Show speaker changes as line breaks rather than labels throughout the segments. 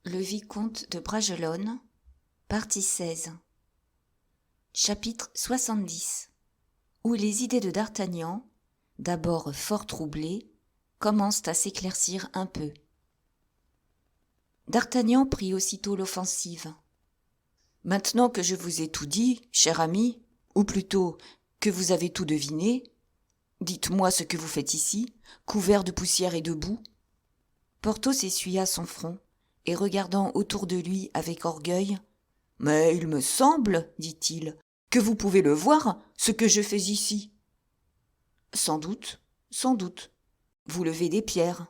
Le vicomte de Bragelonne, partie 16. Chapitre 70. Où les idées de D'Artagnan, d'abord fort troublées, commencent à s'éclaircir un peu. D'Artagnan prit aussitôt l'offensive. « Maintenant que je vous ai tout dit, cher ami, ou plutôt que vous avez tout deviné, dites-moi ce que vous faites ici, couvert de poussière et de boue. » Porthos essuya son front et regardant autour de lui avec orgueil, « Mais il me semble, dit-il, que vous pouvez le voir, ce que je fais ici. »« Sans doute, sans doute. Vous levez des pierres. »«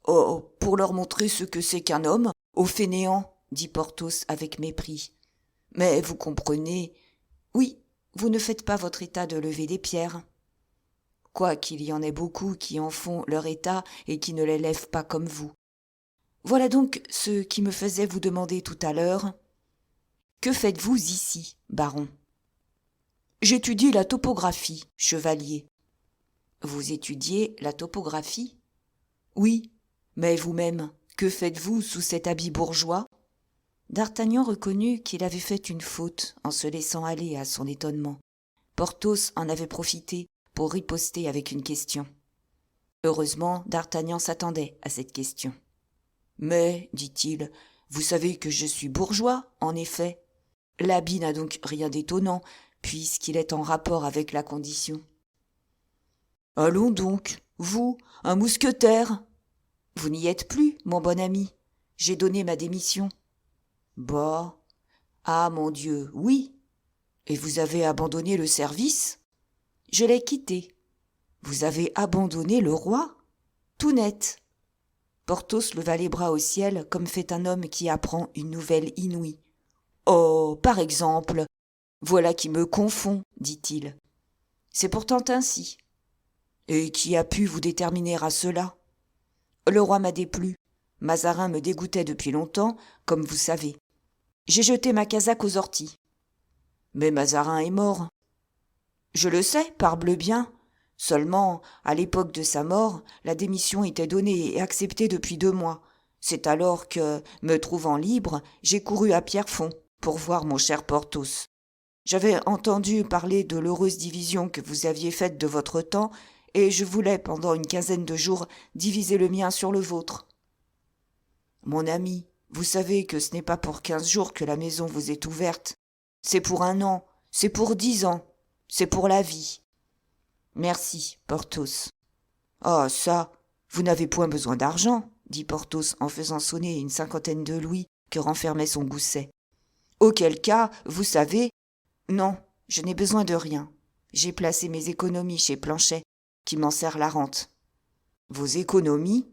Oh, pour leur montrer ce que c'est qu'un homme, au fainéant, dit Porthos avec mépris. Mais vous comprenez, oui, vous ne faites pas votre état de lever des pierres. Quoiqu'il y en ait beaucoup qui en font leur état et qui ne les lèvent pas comme vous. Voilà donc ce qui me faisait vous demander tout à l'heure. Que faites-vous ici, baron ? J'étudie la topographie, chevalier. Vous étudiez la topographie ? Oui, mais vous-même, que faites-vous sous cet habit bourgeois ? D'Artagnan reconnut qu'il avait fait une faute en se laissant aller à son étonnement. Porthos en avait profité pour riposter avec une question. Heureusement, D'Artagnan s'attendait à cette question. « Mais, dit-il, vous savez que je suis bourgeois, en effet. L'habit n'a donc rien d'étonnant, puisqu'il est en rapport avec la condition. »« Allons donc, vous, un mousquetaire !»« Vous n'y êtes plus, mon bon ami. J'ai donné ma démission. »« Bah, ah mon Dieu, oui. Et vous avez abandonné le service ? » ?»« Je l'ai quitté. »« Vous avez abandonné le roi ? » ?»« Tout net. » Porthos leva les bras au ciel comme fait un homme qui apprend une nouvelle inouïe. « Oh, par exemple, voilà qui me confond, dit-il. C'est pourtant ainsi. Et qui a pu vous déterminer à cela ? Le roi m'a déplu. Mazarin me dégoûtait depuis longtemps, comme vous savez. J'ai jeté ma casaque aux orties. Mais Mazarin est mort. Je le sais, parbleu bien. Seulement, à l'époque de sa mort, la démission était donnée et acceptée depuis 2 mois. C'est alors que, me trouvant libre, j'ai couru à Pierrefonds pour voir mon cher Porthos. J'avais entendu parler de l'heureuse division que vous aviez faite de votre temps, et je voulais, pendant une quinzaine de jours, diviser le mien sur le vôtre. Mon ami, vous savez que ce n'est pas pour 15 jours que la maison vous est ouverte. C'est pour 1 an, c'est pour 10 ans, c'est pour la vie. Merci, Porthos. Ah, ça, vous n'avez point besoin d'argent, dit Porthos en faisant sonner une 50aine de louis que renfermait son gousset. Auquel cas, vous savez... Non, je n'ai besoin de rien. J'ai placé mes économies chez Planchet, qui m'en sert la rente. Vos économies ?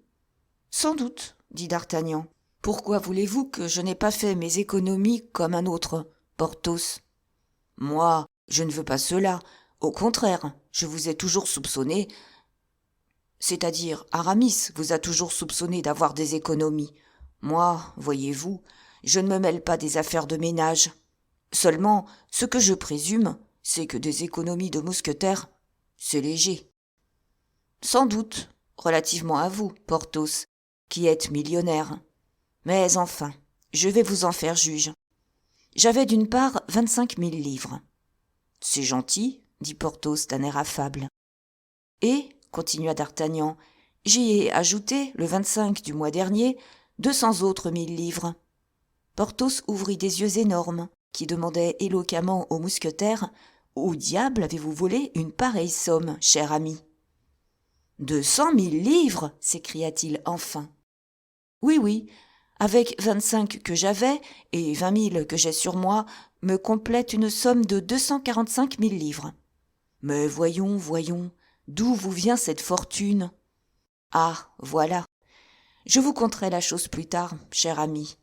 Sans doute, dit D'Artagnan. Pourquoi voulez-vous que je n'ai pas fait mes économies comme un autre, Porthos ? Moi, je ne veux pas cela. Au contraire, je vous ai toujours soupçonné, c'est-à-dire Aramis vous a toujours soupçonné d'avoir des économies. Moi, voyez-vous, je ne me mêle pas des affaires de ménage. Seulement, ce que je présume, c'est que des économies de mousquetaire, c'est léger. Sans doute, relativement à vous, Porthos, qui êtes millionnaire. Mais enfin, je vais vous en faire juge. J'avais d'une part 25 000 livres. C'est gentil, dit Porthos d'un air affable. Et, continua D'Artagnan, j'y ai ajouté, le 25 du mois dernier, 200 autres 1000 livres. Porthos ouvrit des yeux énormes, qui demandaient éloquemment au mousquetaire « Où diable avez-vous volé une pareille somme, cher ami ?» « 200 000 livres !» s'écria-t-il enfin. « Oui, oui, avec 25 que j'avais et 20 000 que j'ai sur moi, me complète une somme de 245 000 livres. Mais voyons, d'où vous vient cette fortune ? Ah, voilà. Je vous conterai la chose plus tard, cher ami.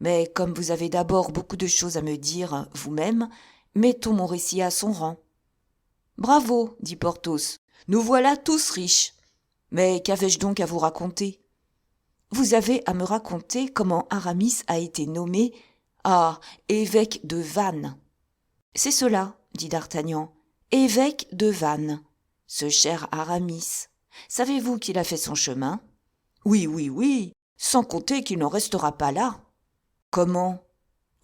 Mais comme vous avez d'abord beaucoup de choses à me dire vous-même, mettons mon récit à son rang. Bravo, dit Porthos. Nous voilà tous riches. Mais qu'avais-je donc à vous raconter ? Vous avez à me raconter comment Aramis a été nommé, évêque de Vannes. C'est cela, dit D'Artagnan, évêque de Vannes. Ce cher Aramis. Savez-vous qu'il a fait son chemin ? Oui, Sans compter qu'il n'en restera pas là. Comment?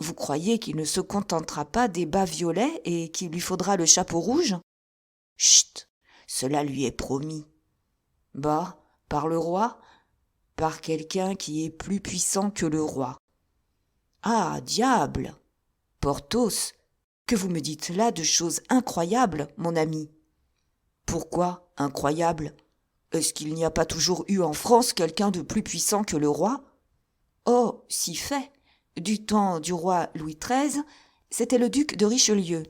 Vous croyez qu'il ne se contentera pas des bas violets et qu'il lui faudra le chapeau rouge? Chut, cela lui est promis. Bah, par le roi? Par quelqu'un qui est plus puissant que le roi. Ah, diable! Porthos, que vous me dites là de choses incroyables, mon ami. Pourquoi incroyables? Est-ce qu'il n'y a pas toujours eu en France quelqu'un de plus puissant que le roi? Oh, si fait. Du temps du roi Louis XIII, c'était le duc de Richelieu.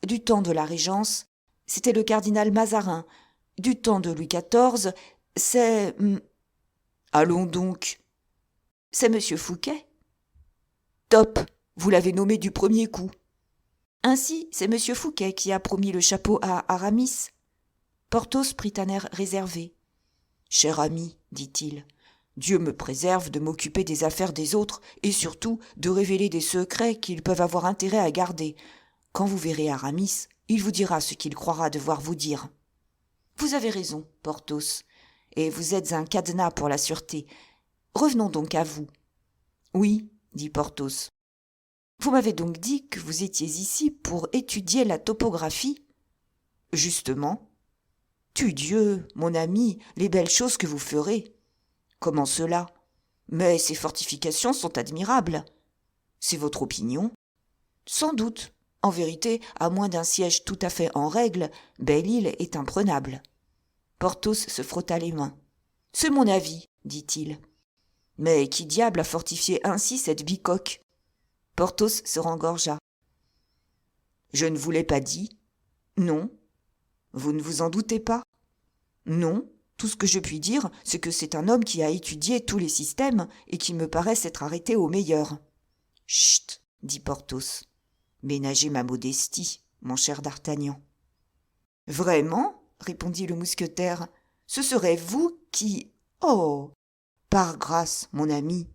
Du temps de la Régence, c'était le cardinal Mazarin. Du temps de Louis XIV, c'est... Allons donc. C'est monsieur Fouquet. Top, vous l'avez nommé du premier coup. Ainsi, c'est monsieur Fouquet qui a promis le chapeau à Aramis. Porthos prit un air réservé. Cher ami, dit-il, Dieu me préserve de m'occuper des affaires des autres et surtout de révéler des secrets qu'ils peuvent avoir intérêt à garder. Quand vous verrez Aramis, il vous dira ce qu'il croira devoir vous dire. Vous avez raison, Porthos, et vous êtes un cadenas pour la sûreté. Revenons donc à vous. Oui, dit Porthos. Vous m'avez donc dit que vous étiez ici pour étudier la topographie? Justement. Tudieu, mon ami, les belles choses que vous ferez. Comment cela? Mais ces fortifications sont admirables. C'est votre opinion? Sans doute. En vérité, à moins d'un siège tout à fait en règle, Belle-Île est imprenable. Porthos se frotta les mains. C'est mon avis, dit-il. Mais qui diable a fortifié ainsi cette bicoque? Porthos se rengorgea. Je ne vous l'ai pas dit? Non. Vous ne vous en doutez pas? Non. Tout ce que je puis dire, c'est que c'est un homme qui a étudié tous les systèmes et qui me paraît s'être arrêté au meilleur. Chut, dit Porthos. Ménagez ma modestie, mon cher d'Artagnan. Vraiment? Répondit le mousquetaire. Ce serait vous qui... Oh! Par grâce, mon ami.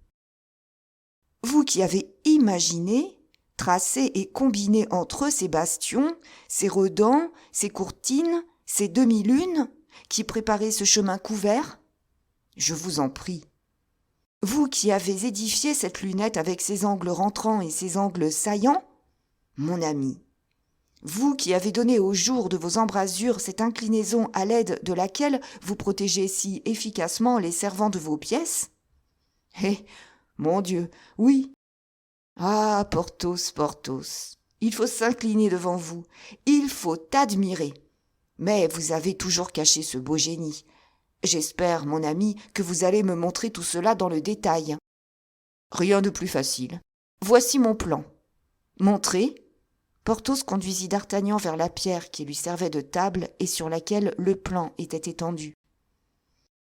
Vous qui avez imaginé, tracé et combiné entre eux ces bastions, ces redans, ces courtines, ces demi-lunes, qui préparez ce chemin couvert? Je vous en prie. Vous qui avez édifié cette lunette avec ses angles rentrants et ses angles saillants? Mon ami. Vous qui avez donné au jour de vos embrasures cette inclinaison à l'aide de laquelle vous protégez si efficacement les servants de vos pièces? Eh, mon Dieu, oui. Ah, Porthos, Porthos, il faut s'incliner devant vous, il faut admirer. Mais vous avez toujours caché ce beau génie. J'espère, mon ami, que vous allez me montrer tout cela dans le détail. Rien de plus facile. Voici mon plan. Montrez. Porthos conduisit d'Artagnan vers la pierre qui lui servait de table et sur laquelle le plan était étendu.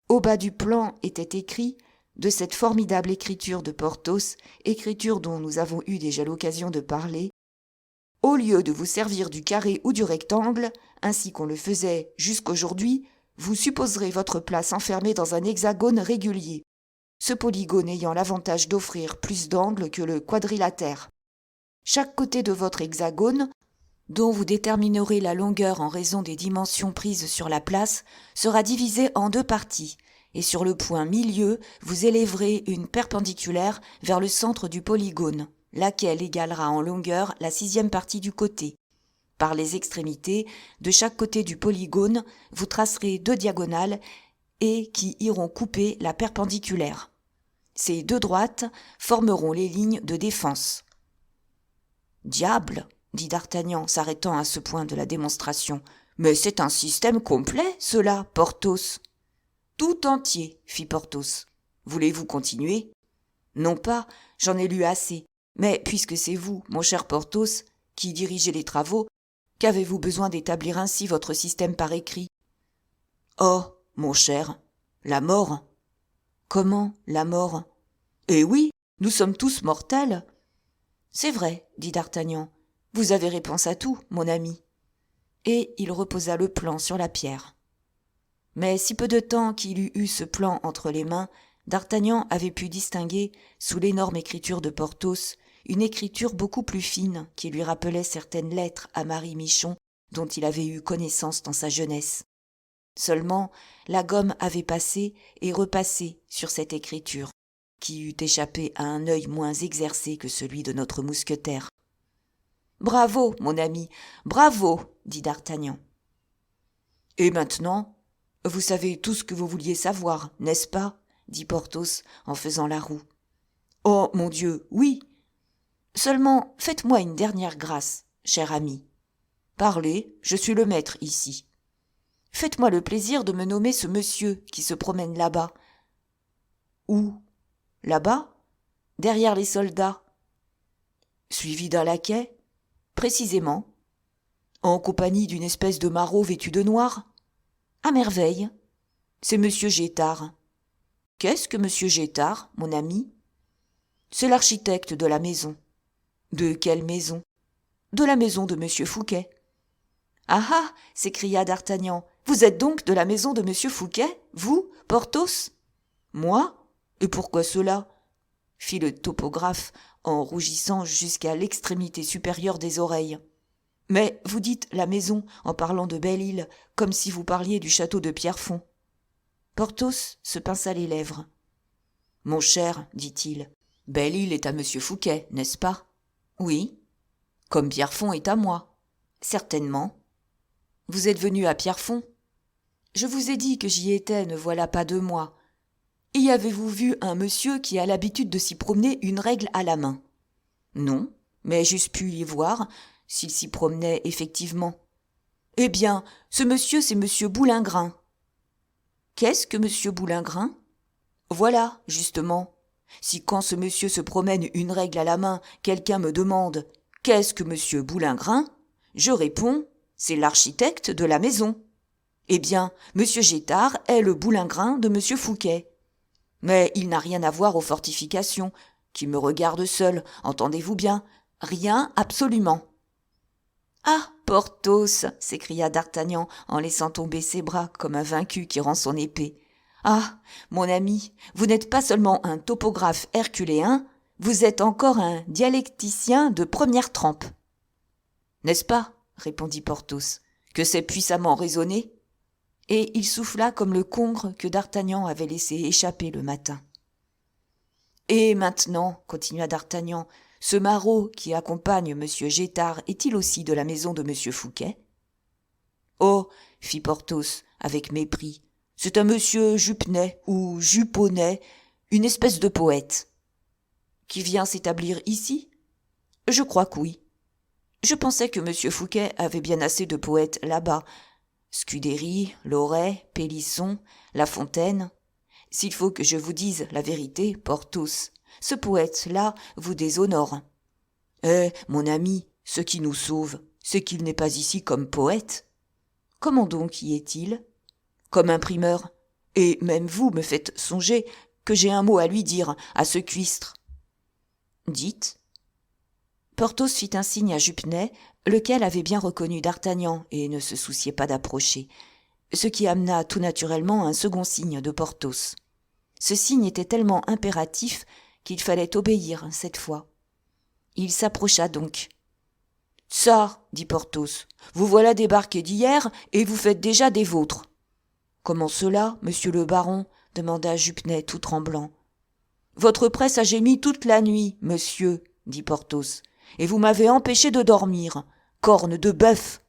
Au bas du plan était écrit, de cette formidable écriture de Porthos, écriture dont nous avons eu déjà l'occasion de parler, « Au lieu de vous servir du carré ou du rectangle, ainsi qu'on le faisait jusqu'aujourd'hui, vous supposerez votre place enfermée dans un hexagone régulier, ce polygone ayant l'avantage d'offrir plus d'angles que le quadrilatère. Chaque côté de votre hexagone, dont vous déterminerez la longueur en raison des dimensions prises sur la place, sera divisé en deux parties, et sur le point milieu, vous élèverez une perpendiculaire vers le centre du polygone, laquelle égalera en longueur la 6e partie du côté. Par les extrémités, de chaque côté du polygone, vous tracerez 2 diagonales et qui iront couper la perpendiculaire. Ces 2 droites formeront les lignes de défense. « Diable !» dit d'Artagnan, s'arrêtant à ce point de la démonstration. « Mais c'est un système complet, cela, Porthos !»« Tout entier, fit Porthos. Voulez-vous continuer ? » « Non pas, j'en ai lu assez. Mais puisque c'est vous, mon cher Porthos, qui dirigez les travaux, qu'avez-vous besoin d'établir ainsi votre système par écrit ? » « Oh, mon cher, la mort. »« Comment, la mort ? » ?»« Eh oui, nous sommes tous mortels. »« C'est vrai, dit d'Artagnan. Vous avez réponse à tout, mon ami. » Et il reposa le plan sur la pierre. Mais si peu de temps qu'il eût eu ce plan entre les mains, d'Artagnan avait pu distinguer, sous l'énorme écriture de Porthos, une écriture beaucoup plus fine qui lui rappelait certaines lettres à Marie Michon dont il avait eu connaissance dans sa jeunesse. Seulement, la gomme avait passé et repassé sur cette écriture. qui eût échappé à un œil moins exercé que celui de notre mousquetaire. « Bravo, mon ami, bravo !» dit D'Artagnan. « Et maintenant, vous savez tout ce que vous vouliez savoir, n'est-ce pas ?» dit Porthos en faisant la roue. « Oh, mon Dieu, oui ! Seulement, faites-moi une dernière grâce, cher ami. Parlez, je suis le maître ici. Faites-moi le plaisir de me nommer ce monsieur qui se promène là-bas. » « Où ? Là-bas ? Derrière les soldats. » « Suivi d'un laquais ? » ?»« Précisément. »« En compagnie d'une espèce de maraud vêtu de noir ? » ?»« À merveille. C'est monsieur Gétard. »« Qu'est-ce que monsieur Gétard, mon ami ? » ?»« C'est l'architecte de la maison. »« De quelle maison ? » ?»« De la maison de monsieur Fouquet. »« Ah ah !» s'écria D'Artagnan. « Vous êtes donc de la maison de monsieur Fouquet, vous, Porthos ? » ?»« Moi ? Et pourquoi cela ? » fit le topographe en rougissant jusqu'à l'extrémité supérieure des oreilles. « Mais vous dites la maison en parlant de Belle-Île, comme si vous parliez du château de Pierrefonds. » Porthos se pinça les lèvres. « Mon cher, dit-il, Belle-Île est à monsieur Fouquet, n'est-ce pas ? » ?»« Oui. »« Comme Pierrefonds est à moi. »« Certainement. »« Vous êtes venu à Pierrefonds ? » ?»« Je vous ai dit que j'y étais, ne voilà pas 2 mois. » « Y avez-vous vu un monsieur qui a l'habitude de s'y promener une règle à la main ? » ?»« Non, mais j'eusse pu y voir, s'il s'y promenait effectivement. »« Eh bien, ce monsieur, c'est monsieur Boulingrin. »« Qu'est-ce que monsieur Boulingrin ? » ?»« Voilà, justement. Si quand ce monsieur se promène une règle à la main, quelqu'un me demande « Qu'est-ce que monsieur Boulingrin ?» je réponds « C'est l'architecte de la maison. » Eh bien, monsieur Gétard est le Boulingrin de monsieur Fouquet. Mais il n'a rien à voir aux fortifications, qui me regardent seul, entendez-vous bien, rien absolument. « Ah, Porthos !» s'écria D'Artagnan en laissant tomber ses bras comme un vaincu qui rend son épée. « Ah, mon ami, vous n'êtes pas seulement un topographe herculéen, vous êtes encore un dialecticien de première trempe. »« N'est-ce pas ?» répondit Porthos, « que c'est puissamment raisonné ?» Et il souffla comme le congre que D'Artagnan avait laissé échapper le matin. « Et maintenant, continua D'Artagnan, ce maraud qui accompagne monsieur Gétard est-il aussi de la maison de monsieur Fouquet ? » « Oh, fit Porthos avec mépris, c'est un monsieur Jupenet ou Juponnet, une espèce de poète. »« Qui vient s'établir ici ? » ?»« Je crois que oui. Je pensais que monsieur Fouquet avait bien assez de poètes là-bas, Scudéry, Loret, Pélisson, La Fontaine. S'il faut que je vous dise la vérité, Porthos, ce poète-là vous déshonore. Eh, mon ami, ce qui nous sauve, c'est qu'il n'est pas ici comme poète. Comment donc y est-il ? Comme imprimeur. Et même vous me faites songer que j'ai un mot à lui dire, à ce cuistre. Dites. Porthos fit un signe à Jupenet, lequel avait bien reconnu D'Artagnan et ne se souciait pas d'approcher, ce qui amena tout naturellement un second signe de Porthos. Ce signe était tellement impératif qu'il fallait obéir cette fois. Il s'approcha donc. « Ça, dit Porthos, vous voilà débarqué d'hier et vous faites déjà des vôtres. »« Comment cela, monsieur le baron ? » demanda Jupenet tout tremblant. « Votre presse a gémi toute la nuit, monsieur, dit Porthos, et vous m'avez empêché de dormir. Corne de bœuf !»«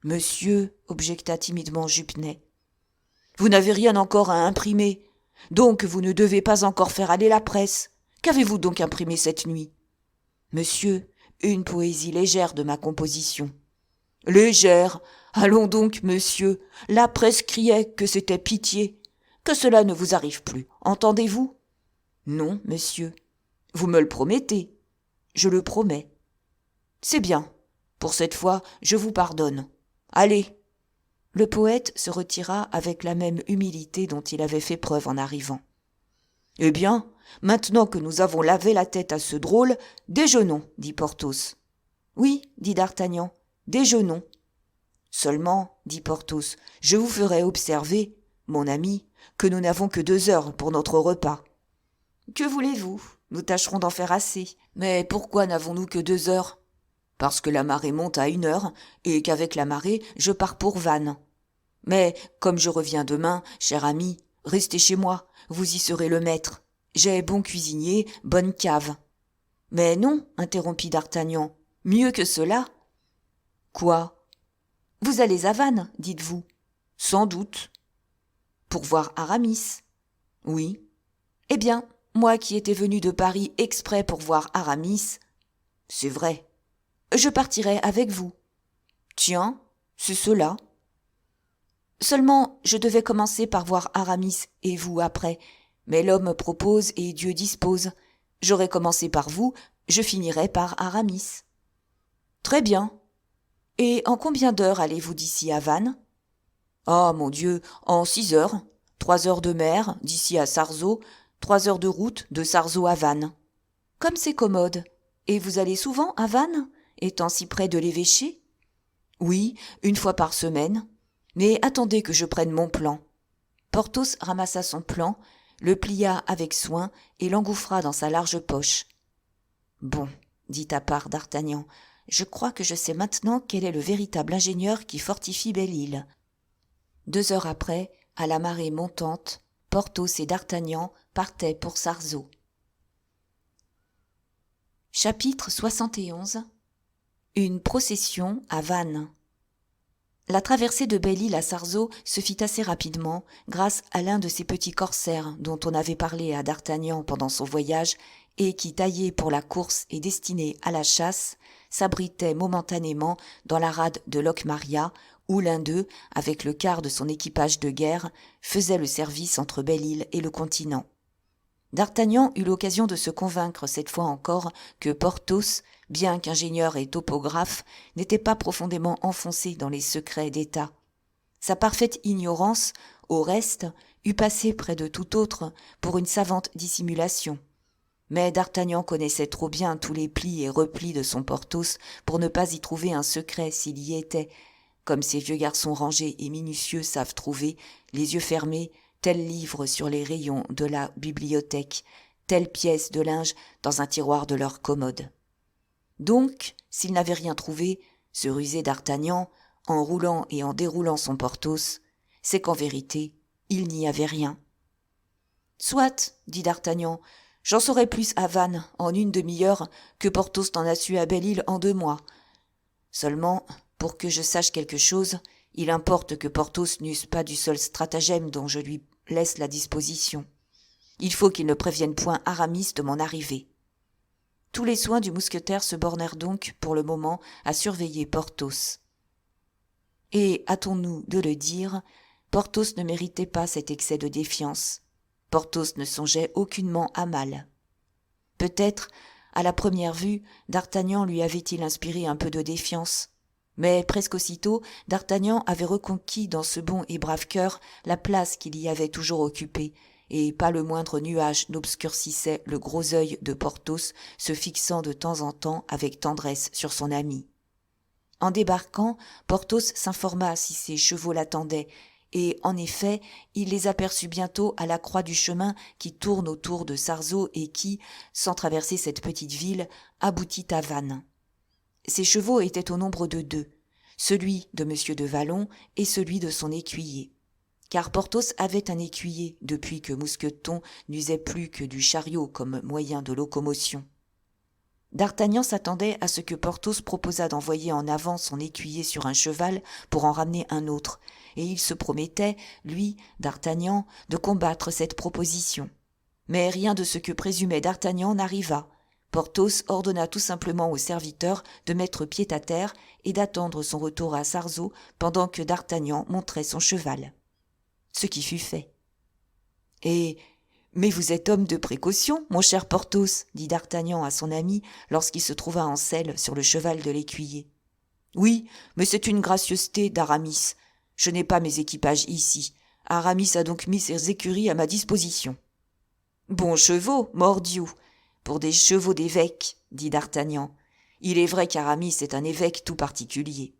Monsieur, objecta timidement Jupenet, vous n'avez rien encore à imprimer, donc vous ne devez pas encore faire aller la presse. Qu'avez-vous donc imprimé cette nuit ? » ?»« Monsieur, une poésie légère de ma composition. »« Légère ? Allons donc, monsieur, la presse criait que c'était pitié. Que cela ne vous arrive plus, entendez-vous ? » ?»« Non, monsieur. »« Vous me le promettez ? » ?»« Je le promets. »« C'est bien. Pour cette fois, je vous pardonne. Allez !» Le poète se retira avec la même humilité dont il avait fait preuve en arrivant. « Eh bien, maintenant que nous avons lavé la tête à ce drôle, déjeunons, dit Porthos. « Oui, dit D'Artagnan, déjeunons. »« Seulement, dit Porthos, je vous ferai observer, mon ami, que nous n'avons que 2 heures pour notre repas. »« Que voulez-vous ? Nous tâcherons d'en faire assez. Mais pourquoi n'avons-nous que 2 heures ? » ?»« Parce que la marée monte à 1 heure, et qu'avec la marée, je pars pour Vannes. Mais, comme je reviens demain, cher ami, restez chez moi, vous y serez le maître. J'ai bon cuisinier, bonne cave. Mais non, interrompit d'Artagnan, mieux que cela. Quoi? Vous allez à Vannes, dites-vous. Sans doute. Pour voir Aramis. Oui. Eh bien, moi qui étais venu de Paris exprès pour voir Aramis, c'est vrai. Je partirai avec vous. Tiens, c'est cela. Seulement, je devais commencer par voir Aramis et vous après. Mais l'homme propose et Dieu dispose. J'aurais commencé par vous, je finirai par Aramis. Très bien. Et en combien d'heures allez-vous d'ici à Vannes? Ah, mon Dieu, en 6 heures. 3 heures de mer, d'ici à Sarzeau, 3 heures de route de Sarzeau à Vannes. Comme c'est commode. Et vous allez souvent à Vannes, étant si près de l'évêché? Oui, 1 fois par semaine. Mais attendez que je prenne mon plan. Porthos ramassa son plan, le plia avec soin et l'engouffra dans sa large poche. Bon, dit à part d'Artagnan, je crois que je sais maintenant quel est le véritable ingénieur qui fortifie Belle-Île. 2 heures après, à la marée montante, Porthos et d'Artagnan partaient pour Sarzeau. Chapitre 71. Une procession à Vannes. La traversée de Belle-Île à Sarzeau se fit assez rapidement grâce à l'un de ces petits corsaires dont on avait parlé à d'Artagnan pendant son voyage et qui, taillé pour la course et destiné à la chasse, s'abritait momentanément dans la rade de Locmaria où l'un d'eux, avec le quart de son équipage de guerre, faisait le service entre Belle-Île et le continent. D'Artagnan eut l'occasion de se convaincre cette fois encore que Porthos, bien qu'ingénieur et topographe, n'était pas profondément enfoncé dans les secrets d'État. Sa parfaite ignorance, au reste, eût passé près de tout autre pour une savante dissimulation. Mais d'Artagnan connaissait trop bien tous les plis et replis de son Porthos pour ne pas y trouver un secret s'il y était, comme ces vieux garçons rangés et minutieux savent trouver, les yeux fermés, tel livre sur les rayons de la bibliothèque, telle pièce de linge dans un tiroir de leur commode. Donc, s'il n'avait rien trouvé, ce rusé d'Artagnan, en roulant et en déroulant son Porthos, c'est qu'en vérité, il n'y avait rien. « Soit, dit d'Artagnan, j'en saurai plus à Vannes en 1 demi-heure que Porthos n'en a su à Belle-Île en 2 mois. Seulement, pour que je sache quelque chose, il importe que Porthos n'use pas du seul stratagème dont je lui laisse la disposition. Il faut qu'il ne prévienne point Aramis de mon arrivée. » Tous les soins du mousquetaire se bornèrent donc, pour le moment, à surveiller Porthos. Et, hâtons-nous de le dire, Porthos ne méritait pas cet excès de défiance. Porthos ne songeait aucunement à mal. Peut-être, à la première vue, d'Artagnan lui avait-il inspiré un peu de défiance. Mais presque aussitôt, d'Artagnan avait reconquis dans ce bon et brave cœur la place qu'il y avait toujours occupée, et pas le moindre nuage n'obscurcissait le gros œil de Porthos, se fixant de temps en temps avec tendresse sur son ami. En débarquant, Porthos s'informa si ses chevaux l'attendaient, et en effet, il les aperçut bientôt à la croix du chemin qui tourne autour de Sarzeau et qui, sans traverser cette petite ville, aboutit à Vannes. Ces chevaux étaient au nombre de 2, celui de M. de Vallon et celui de son écuyer. Car Porthos avait un écuyer depuis que Mousqueton n'usait plus que du chariot comme moyen de locomotion. D'Artagnan s'attendait à ce que Porthos proposât d'envoyer en avant son écuyer sur un cheval pour en ramener un autre, et il se promettait, lui, d'Artagnan, de combattre cette proposition. Mais rien de ce que présumait d'Artagnan n'arriva. Porthos ordonna tout simplement au serviteur de mettre pied à terre et d'attendre son retour à Sarzeau pendant que d'Artagnan montrait son cheval. Ce qui fut fait. « Mais vous êtes homme de précaution, mon cher Porthos, dit d'Artagnan à son ami lorsqu'il se trouva en selle sur le cheval de l'écuyer. Oui, mais c'est une gracieuseté d'Aramis. Je n'ai pas mes équipages ici. Aramis a donc mis ses écuries à ma disposition. Bons chevaux, mordiou, pour des chevaux d'évêque, dit d'Artagnan. Il est vrai qu'Aramis est un évêque tout particulier.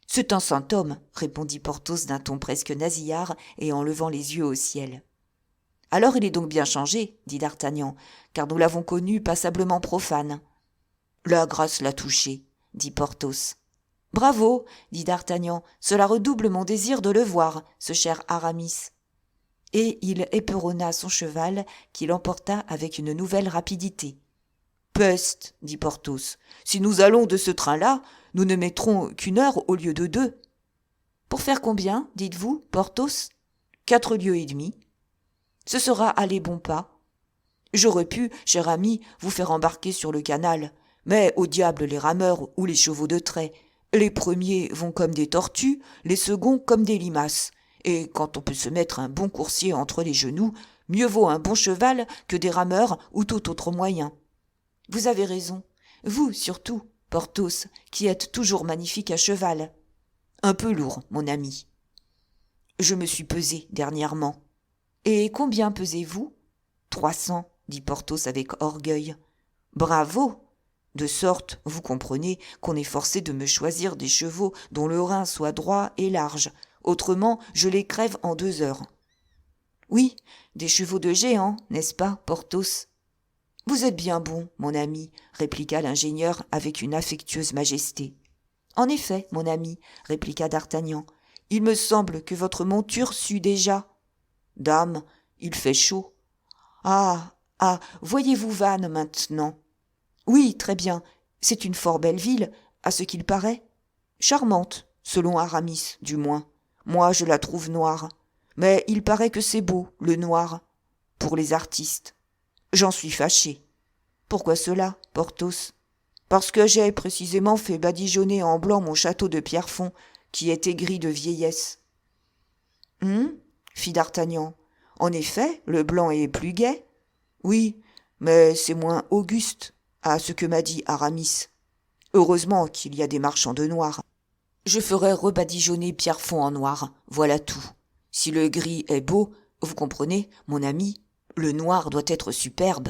C'est un saint homme, répondit Porthos d'un ton presque nasillard et en levant les yeux au ciel. Alors il est donc bien changé, dit d'Artagnan, car nous l'avons connu passablement profane. La grâce l'a touché, dit Porthos. Bravo, dit d'Artagnan, cela redouble mon désir de le voir, ce cher Aramis. et il éperonna son cheval qui l'emporta avec une nouvelle rapidité. « Peste !» dit Porthos, « si nous allons de ce train-là, nous ne mettrons qu'1 heure au lieu de 2. »« Pour faire combien, dites-vous, Porthos ? 4 lieues et demie. »« Ce sera aller bon pas. J'aurais pu, cher ami, vous faire embarquer sur le canal, mais au diable les rameurs ou les chevaux de trait. Les premiers vont comme des tortues, les seconds comme des limaces. Et quand on peut se mettre un bon coursier entre les genoux, mieux vaut un bon cheval que des rameurs ou tout autre moyen. Vous avez raison. Vous, surtout, Porthos, qui êtes toujours magnifique à cheval. Un peu lourd, mon ami. Je me suis pesé dernièrement. Et combien pesez-vous ? 300, dit Porthos avec orgueil. Bravo ! De sorte, vous comprenez, qu'on est forcé de me choisir des chevaux dont le rein soit droit et large. Autrement, je les crève en 2 heures. Oui, des chevaux de géant, n'est-ce pas, Porthos ? Vous êtes bien bon, mon ami, répliqua l'ingénieur avec une affectueuse majesté. En effet, mon ami, répliqua d'Artagnan, il me semble que votre monture sue déjà. Dame, il fait chaud. Ah, voyez-vous Vannes maintenant ? Oui, très bien, c'est une fort belle ville, à ce qu'il paraît. Charmante, selon Aramis, du moins. Moi, je la trouve noire. Mais il paraît que c'est beau, le noir, pour les artistes. J'en suis fâché. Pourquoi cela, Porthos ? Parce que j'ai précisément fait badigeonner en blanc mon château de Pierrefonds, qui était gris de vieillesse. Fit d'Artagnan. En effet, le blanc est plus gai. Oui, mais c'est moins auguste, à ce que m'a dit Aramis. Heureusement qu'il y a des marchands de noir. Je ferai rebadigeonner Pierrefonds en noir, voilà tout. Si le gris est beau, vous comprenez, mon ami, le noir doit être superbe.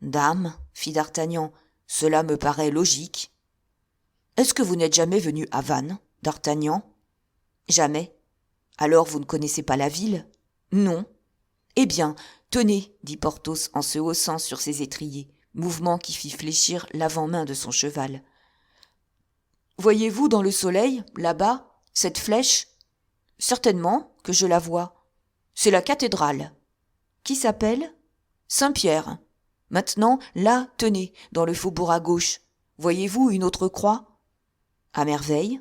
Dame, fit d'Artagnan, cela me paraît logique. Est-ce que vous n'êtes jamais venu à Vannes, d'Artagnan ? Jamais. Alors vous ne connaissez pas la ville ? Non. Eh bien, tenez, dit Porthos en se haussant sur ses étriers, mouvement qui fit fléchir l'avant-main de son cheval. Voyez-vous dans le soleil, là-bas, cette flèche ? Certainement que je la vois. C'est la cathédrale. Qui s'appelle ? Saint-Pierre. Maintenant, là, tenez, dans le faubourg à gauche. Voyez-vous une autre croix ? À merveille.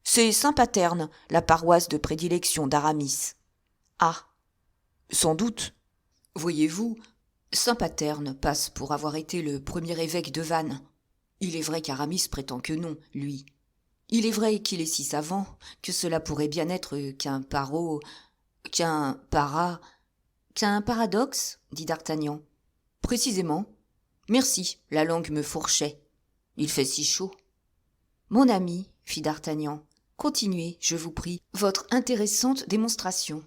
C'est Saint-Paterne, la paroisse de prédilection d'Aramis. Ah, sans doute. Voyez-vous, Saint-Paterne passe pour avoir été le premier évêque de Vannes. Il est vrai qu'Aramis prétend que non, lui. Il est vrai qu'il est si savant que cela pourrait bien être qu'un paradoxe, dit d'Artagnan. Précisément. Merci, la langue me fourchait. Il fait si chaud. Mon ami, fit d'Artagnan, continuez, je vous prie, votre intéressante démonstration.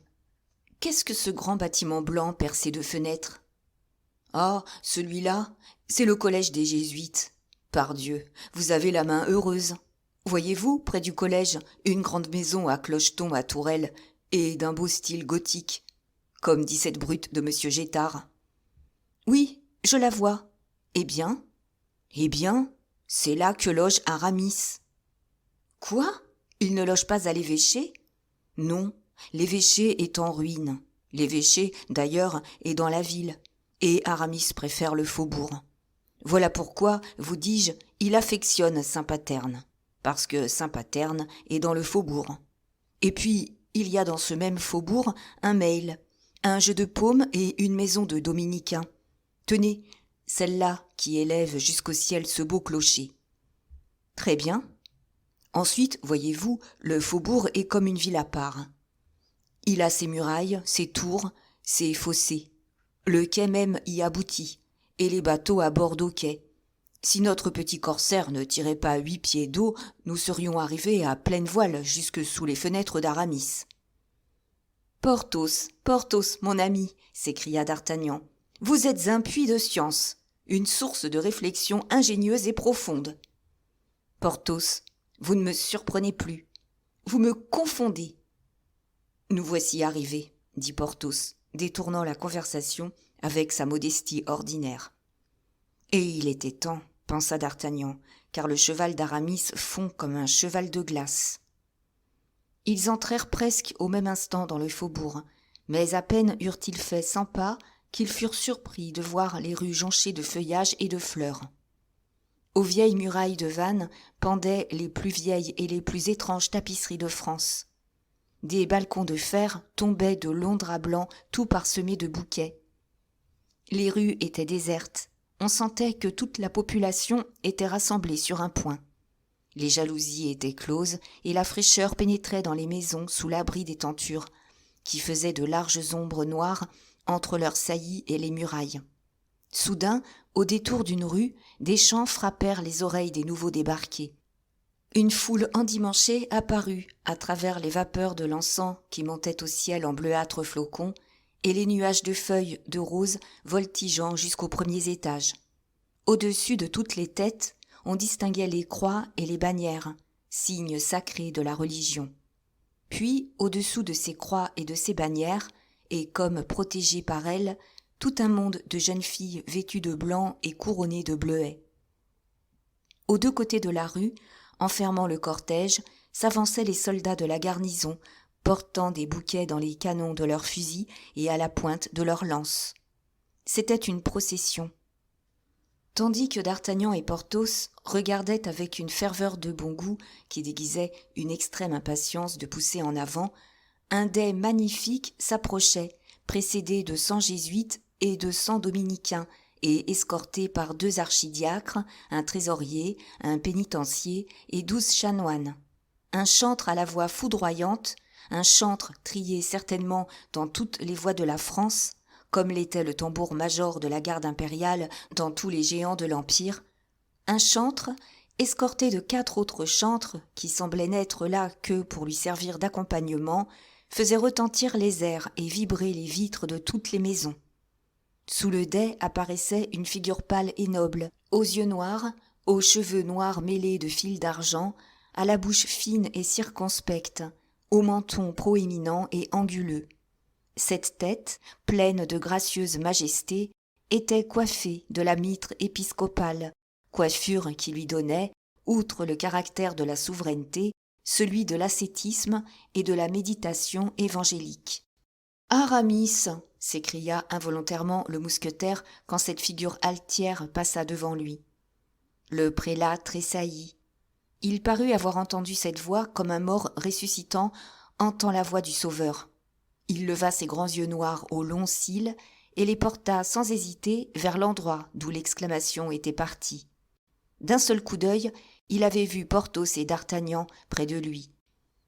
Qu'est-ce que ce grand bâtiment blanc percé de fenêtres ? Ah, celui-là, c'est le collège des Jésuites. Pardieu, vous avez la main heureuse. Voyez-vous, près du collège, une grande maison à clocheton à tourelle et d'un beau style gothique, comme dit cette brute de monsieur Gétard. Oui, je la vois. Eh bien, c'est là que loge Aramis. Quoi ? Il ne loge pas à l'évêché ? Non, l'évêché est en ruine. L'évêché, d'ailleurs, est dans la ville, et Aramis préfère le faubourg. Voilà pourquoi, vous dis-je, il affectionne Saint-Paterne, parce que Saint-Paterne est dans le faubourg. Et puis, il y a dans ce même faubourg un mail, un jeu de paume et une maison de dominicains. Tenez, celle-là qui élève jusqu'au ciel ce beau clocher. Très bien. Ensuite, voyez-vous, le faubourg est comme une ville à part. Il a ses murailles, ses tours, ses fossés. Le quai même y aboutit, et les bateaux abordent au quai. Si notre petit corsaire ne tirait pas 8 pieds d'eau, nous serions arrivés à pleine voile jusque sous les fenêtres d'Aramis. « Porthos, mon ami !» s'écria d'Artagnan. « Vous êtes un puits de science, une source de réflexion ingénieuse et profonde. » « Porthos, vous ne me surprenez plus. Vous me confondez. »« Nous voici arrivés, » dit Porthos, détournant la conversation avec sa modestie ordinaire. Et il était temps, pensa d'Artagnan, car le cheval d'Aramis fond comme un cheval de glace. Ils entrèrent presque au même instant dans le faubourg, Mais à peine eurent-ils fait 100 pas qu'ils furent surpris de voir les rues jonchées de feuillages et de fleurs. Aux vieilles murailles de Vannes pendaient les plus vieilles et les plus étranges tapisseries de France. Des balcons de fer tombaient de longs draps blancs tout parsemés de bouquets. Les rues étaient désertes. On sentait que toute la population était rassemblée sur un point. Les jalousies étaient closes et la fraîcheur pénétrait dans les maisons sous l'abri des tentures, qui faisaient de larges ombres noires entre leurs saillies et les murailles. Soudain, au détour d'une rue, des chants frappèrent les oreilles des nouveaux débarqués. Une foule endimanchée apparut à travers les vapeurs de l'encens qui montaient au ciel en bleuâtres flocons et les nuages de feuilles de rose voltigeant jusqu'aux premiers étages. Au-dessus de toutes les têtes, on distinguait les croix et les bannières, signes sacrés de la religion. Puis, au-dessous de ces croix et de ces bannières, et comme protégées par elles, tout un monde de jeunes filles vêtues de blanc et couronnées de bleuets. Aux deux côtés de la rue, enfermant le cortège, s'avançaient les soldats de la garnison, portant des bouquets dans les canons de leurs fusils et à la pointe de leurs lances. C'était une procession. Tandis que d'Artagnan et Porthos regardaient avec une ferveur de bon goût qui déguisait une extrême impatience de pousser en avant, un dais magnifique s'approchait, précédé de 100 jésuites et de 100 dominicains, et escorté par 2 archidiacres, un trésorier, un pénitencier et 12 chanoines. Un chantre à la voix foudroyante, un chantre trié certainement dans toutes les voix de la France, comme l'était le tambour-major de la garde impériale dans tous les géants de l'Empire, un chantre, escorté de 4 autres chantres qui semblaient n'être là que pour lui servir d'accompagnement, faisait retentir les airs et vibrer les vitres de toutes les maisons. Sous le dais apparaissait une figure pâle et noble, aux yeux noirs, aux cheveux noirs mêlés de fils d'argent, à la bouche fine et circonspecte, au menton proéminent et anguleux. Cette tête, pleine de gracieuse majesté, était coiffée de la mitre épiscopale, coiffure qui lui donnait, outre le caractère de la souveraineté, celui de l'ascétisme et de la méditation évangélique. « Aramis !» s'écria involontairement le mousquetaire quand cette figure altière passa devant lui. Le prélat tressaillit. Il parut avoir entendu cette voix comme un mort ressuscitant entend la voix du Sauveur. Il leva ses grands yeux noirs aux longs cils et les porta sans hésiter vers l'endroit d'où l'exclamation était partie. D'un seul coup d'œil, il avait vu Porthos et d'Artagnan près de lui.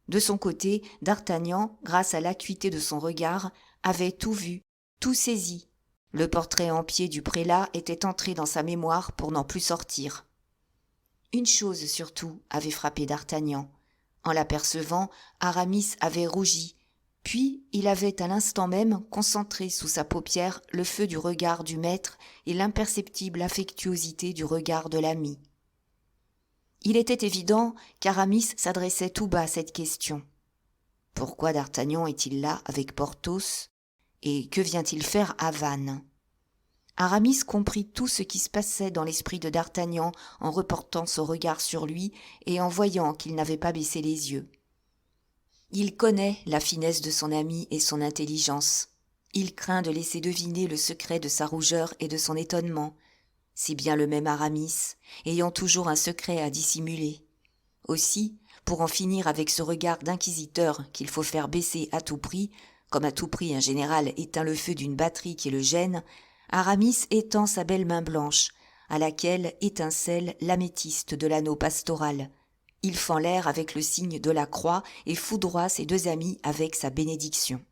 De son côté, d'Artagnan, grâce à l'acuité de son regard, avait tout vu, tout saisi. Le portrait en pied du prélat était entré dans sa mémoire pour n'en plus sortir. Une chose surtout avait frappé d'Artagnan. En l'apercevant, Aramis avait rougi, puis il avait à l'instant même concentré sous sa paupière le feu du regard du maître et l'imperceptible affectuosité du regard de l'ami. Il était évident qu'Aramis s'adressait tout bas à cette question. Pourquoi d'Artagnan est-il là avec Porthos ? Et que vient-il faire à Vannes ? Aramis comprit tout ce qui se passait dans l'esprit de d'Artagnan en reportant son regard sur lui et en voyant qu'il n'avait pas baissé les yeux. Il connaît la finesse de son ami et son intelligence. Il craint de laisser deviner le secret de sa rougeur et de son étonnement. C'est bien le même Aramis, ayant toujours un secret à dissimuler. Aussi, pour en finir avec ce regard d'inquisiteur qu'il faut faire baisser à tout prix, comme à tout prix un général éteint le feu d'une batterie qui le gêne, Aramis étend sa belle main blanche, à laquelle étincelle l'améthyste de l'anneau pastoral. Il fend l'air avec le signe de la croix et foudroie ses 2 amis avec sa bénédiction.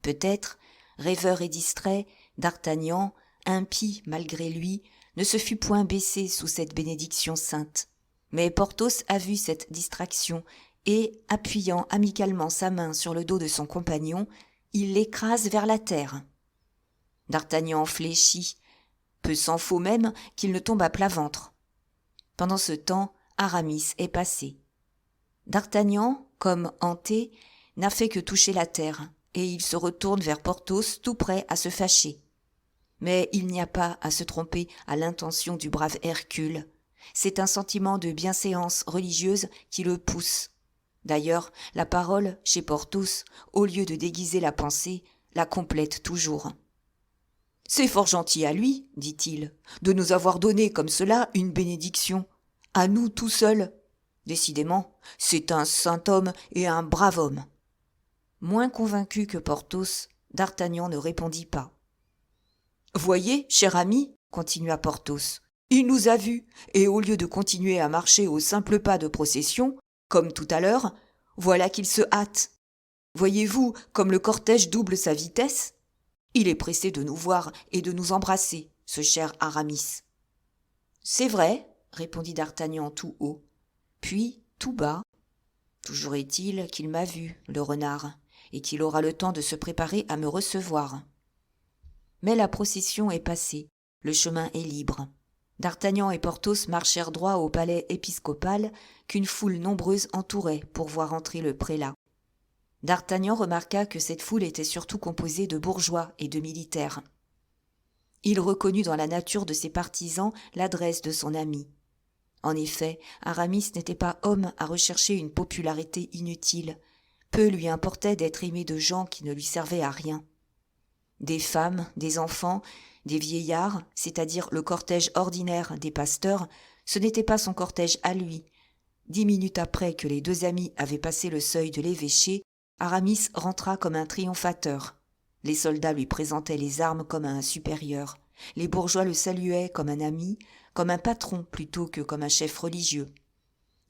Peut-être, rêveur et distrait, d'Artagnan, impie malgré lui, ne se fut point baissé sous cette bénédiction sainte. Mais Porthos a vu cette distraction et, appuyant amicalement sa main sur le dos de son compagnon, il l'écrase vers la terre. D'Artagnan fléchit, peu s'en faut même qu'il ne tombe à plat ventre. Pendant ce temps, Aramis est passé. D'Artagnan, comme hanté, n'a fait que toucher la terre, et il se retourne vers Porthos tout prêt à se fâcher. Mais il n'y a pas à se tromper à l'intention du brave Hercule. C'est un sentiment de bienséance religieuse qui le pousse. D'ailleurs, la parole, chez Porthos, au lieu de déguiser la pensée, la complète toujours. « C'est fort gentil à lui, dit-il, de nous avoir donné comme cela une bénédiction, à nous tout seuls. Décidément, c'est un saint homme et un brave homme. » Moins convaincu que Porthos, D'Artagnan ne répondit pas. « Voyez, cher ami, continua Porthos, il nous a vus, et au lieu de continuer à marcher au simple pas de procession, comme tout à l'heure, voilà qu'il se hâte. Voyez-vous comme le cortège double sa vitesse ? Il est pressé de nous voir et de nous embrasser, ce cher Aramis. »« C'est vrai, répondit D'Artagnan tout haut, puis tout bas. Toujours est-il qu'il m'a vu, le renard, et qu'il aura le temps de se préparer à me recevoir. » Mais la procession est passée, le chemin est libre. D'Artagnan et Porthos marchèrent droit au palais épiscopal qu'une foule nombreuse entourait pour voir entrer le prélat. D'Artagnan remarqua que cette foule était surtout composée de bourgeois et de militaires. Il reconnut dans la nature de ses partisans l'adresse de son ami. En effet, Aramis n'était pas homme à rechercher une popularité inutile. Peu lui importait d'être aimé de gens qui ne lui servaient à rien. Des femmes, des enfants, des vieillards, c'est-à-dire le cortège ordinaire des pasteurs, ce n'était pas son cortège à lui. 10 minutes après que les deux amis avaient passé le seuil de l'évêché, Aramis rentra comme un triomphateur. Les soldats lui présentaient les armes comme à un supérieur. Les bourgeois le saluaient comme un ami, comme un patron plutôt que comme un chef religieux.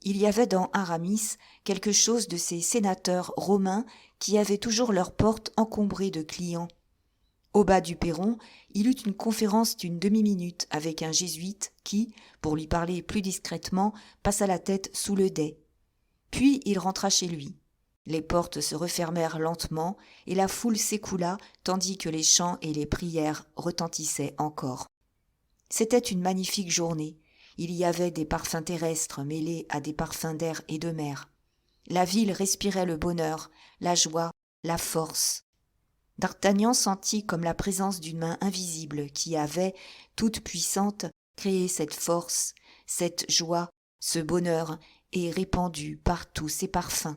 Il y avait dans Aramis quelque chose de ces sénateurs romains qui avaient toujours leurs portes encombrées de clients. Au bas du perron, il eut une conférence d'une demi-minute avec un jésuite qui, pour lui parler plus discrètement, passa la tête sous le dais. Puis il rentra chez lui. Les portes se refermèrent lentement et la foule s'écoula tandis que les chants et les prières retentissaient encore. C'était une magnifique journée. Il y avait des parfums terrestres mêlés à des parfums d'air et de mer. La ville respirait le bonheur, la joie, la force. D'Artagnan sentit comme la présence d'une main invisible qui avait, toute puissante, créé cette force, cette joie, ce bonheur et répandu partout ces parfums.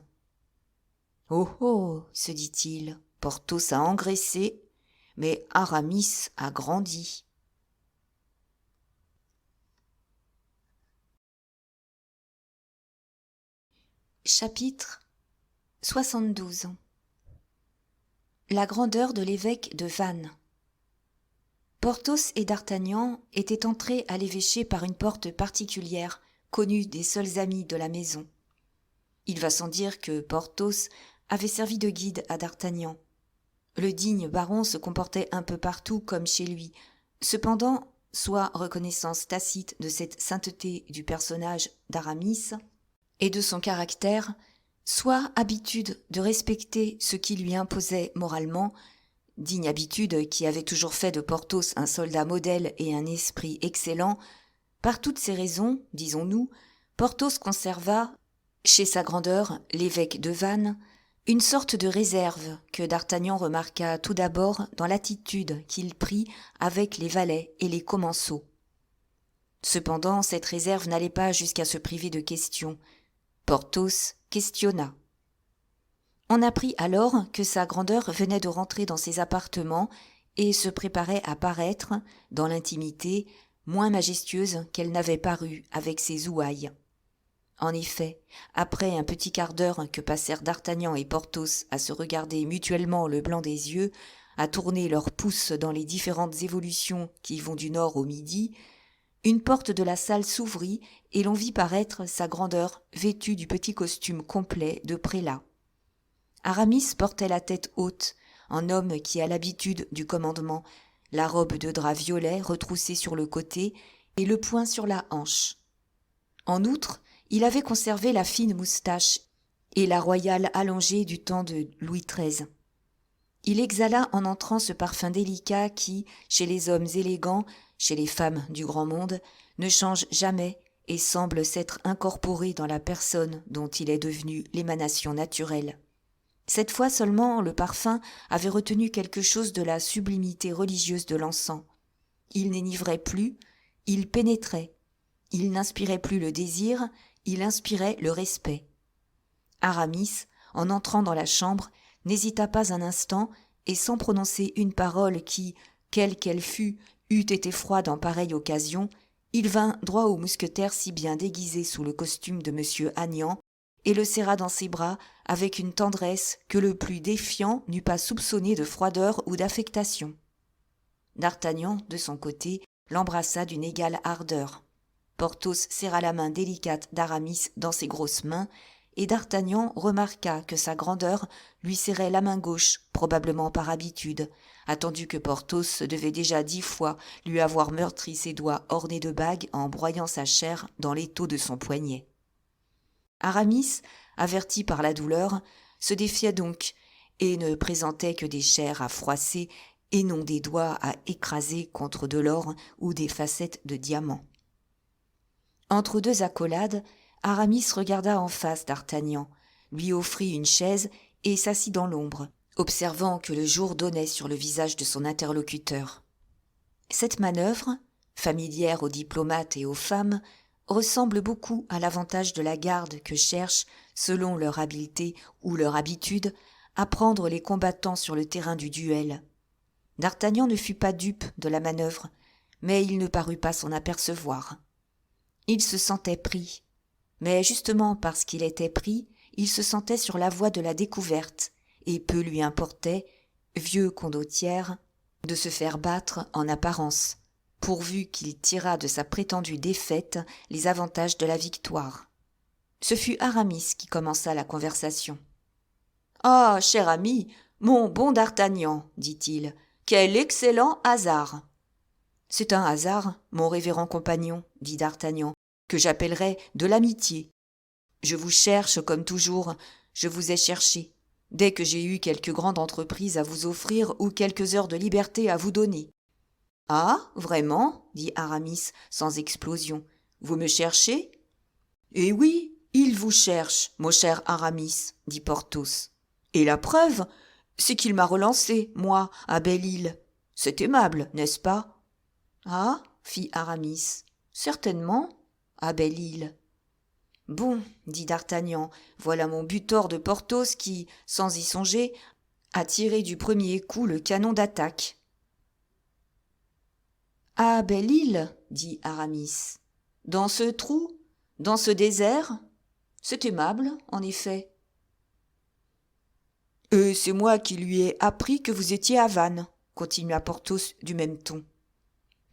« Oh oh !» se dit-il, « Porthos a engraissé, mais Aramis a grandi. » Chapitre 72. La grandeur de l'évêque de Vannes. Porthos et D'Artagnan étaient entrés à l'évêché par une porte particulière, connue des seuls amis de la maison. Il va sans dire que Porthos avait servi de guide à D'Artagnan. Le digne baron se comportait un peu partout comme chez lui. Cependant, soit reconnaissance tacite de cette sainteté du personnage d'Aramis et de son caractère, soit habitude de respecter ce qui lui imposait moralement, digne habitude qui avait toujours fait de Porthos un soldat modèle et un esprit excellent, par toutes ces raisons, disons-nous, Porthos conserva, chez sa grandeur, l'évêque de Vannes, une sorte de réserve que D'Artagnan remarqua tout d'abord dans l'attitude qu'il prit avec les valets et les commensaux. Cependant, cette réserve n'allait pas jusqu'à se priver de questions. Porthos questionna. On apprit alors que sa grandeur venait de rentrer dans ses appartements et se préparait à paraître, dans l'intimité, moins majestueuse qu'elle n'avait paru avec ses ouailles. En effet, après un petit quart d'heure que passèrent D'Artagnan et Porthos à se regarder mutuellement le blanc des yeux, à tourner leurs pouces dans les différentes évolutions qui vont du nord au midi, une porte de la salle s'ouvrit et l'on vit paraître sa grandeur vêtue du petit costume complet de prélat. Aramis portait la tête haute, en homme qui a l'habitude du commandement, la robe de drap violet retroussée sur le côté et le poing sur la hanche. En outre, il avait conservé la fine moustache et la royale allongée du temps de Louis XIII. Il exhala en entrant ce parfum délicat qui, chez les hommes élégants, chez les femmes du grand monde, ne change jamais et semble s'être incorporé dans la personne dont il est devenu l'émanation naturelle. Cette fois seulement, le parfum avait retenu quelque chose de la sublimité religieuse de l'encens. Il n'énivrait plus, il pénétrait. Il n'inspirait plus le désir, il inspirait le respect. Aramis, en entrant dans la chambre, n'hésita pas un instant et sans prononcer une parole qui, quelle qu'elle fût, eût été froide en pareille occasion, il vint droit au mousquetaire si bien déguisé sous le costume de M. Agnan, et le serra dans ses bras avec une tendresse que le plus défiant n'eût pas soupçonné de froideur ou d'affectation. D'Artagnan, de son côté, l'embrassa d'une égale ardeur. Porthos serra la main délicate d'Aramis dans ses grosses mains, et d'Artagnan remarqua que sa grandeur lui serrait la main gauche, probablement par habitude, attendu que Porthos devait déjà 10 fois lui avoir meurtri ses doigts ornés de bagues en broyant sa chair dans l'étau de son poignet. Aramis, averti par la douleur, se défiait donc et ne présentait que des chairs à froisser et non des doigts à écraser contre de l'or ou des facettes de diamants. Entre deux accolades, Aramis regarda en face d'Artagnan, lui offrit une chaise et s'assit dans l'ombre, observant que le jour donnait sur le visage de son interlocuteur. Cette manœuvre, familière aux diplomates et aux femmes, ressemble beaucoup à l'avantage de la garde que cherchent, selon leur habileté ou leur habitude, à prendre les combattants sur le terrain du duel. D'Artagnan ne fut pas dupe de la manœuvre, mais il ne parut pas s'en apercevoir. Il se sentait pris, mais justement parce qu'il était pris, il se sentait sur la voie de la découverte, et peu lui importait, vieux condottière, de se faire battre en apparence, pourvu qu'il tirât de sa prétendue défaite les avantages de la victoire. Ce fut Aramis qui commença la conversation. « Ah, cher ami, mon bon d'Artagnan, dit-il, quel excellent hasard !»« C'est un hasard, mon révérend compagnon, dit d'Artagnan, que j'appellerais de l'amitié. Je vous cherche comme toujours, je vous ai cherché, dès que j'ai eu quelque grande entreprise à vous offrir ou quelques heures de liberté à vous donner. »« Ah, vraiment ?» dit Aramis sans explosion. « Vous me cherchez ?»« Eh oui, il vous cherche, mon cher Aramis, dit Porthos. Et la preuve, c'est qu'il m'a relancé, moi, à Belle-Île. C'est aimable, n'est-ce pas ? » « Ah, fit Aramis, certainement, à Belle-Île. »« Bon, dit d'Artagnan, voilà mon butor de Porthos qui, sans y songer, a tiré du premier coup le canon d'attaque. »« À Belle-Île, dit Aramis. Dans ce trou, dans ce désert, c'est aimable, en effet. »« Et c'est moi qui lui ai appris que vous étiez à Vannes, continua Porthos du même ton.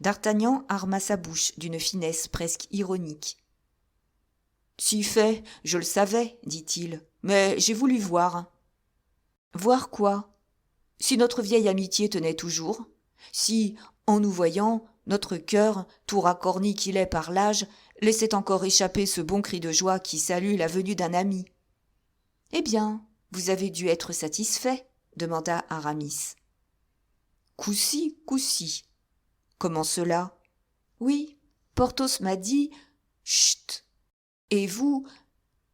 D'Artagnan arma sa bouche d'une finesse presque ironique. « Si fait, je le savais, dit-il, mais j'ai voulu voir. »« Voir quoi ? Si notre vieille amitié tenait toujours, si, en nous voyant, notre cœur, tout racorni qu'il est par l'âge, laissait encore échapper ce bon cri de joie qui salue la venue d'un ami. »« Eh bien, vous avez dû être satisfait, demanda Aramis. »« Coup-ci, coup-ci. » « Comment cela ? » ?»« Oui, Porthos m'a dit... »« Chut ! Et vous ?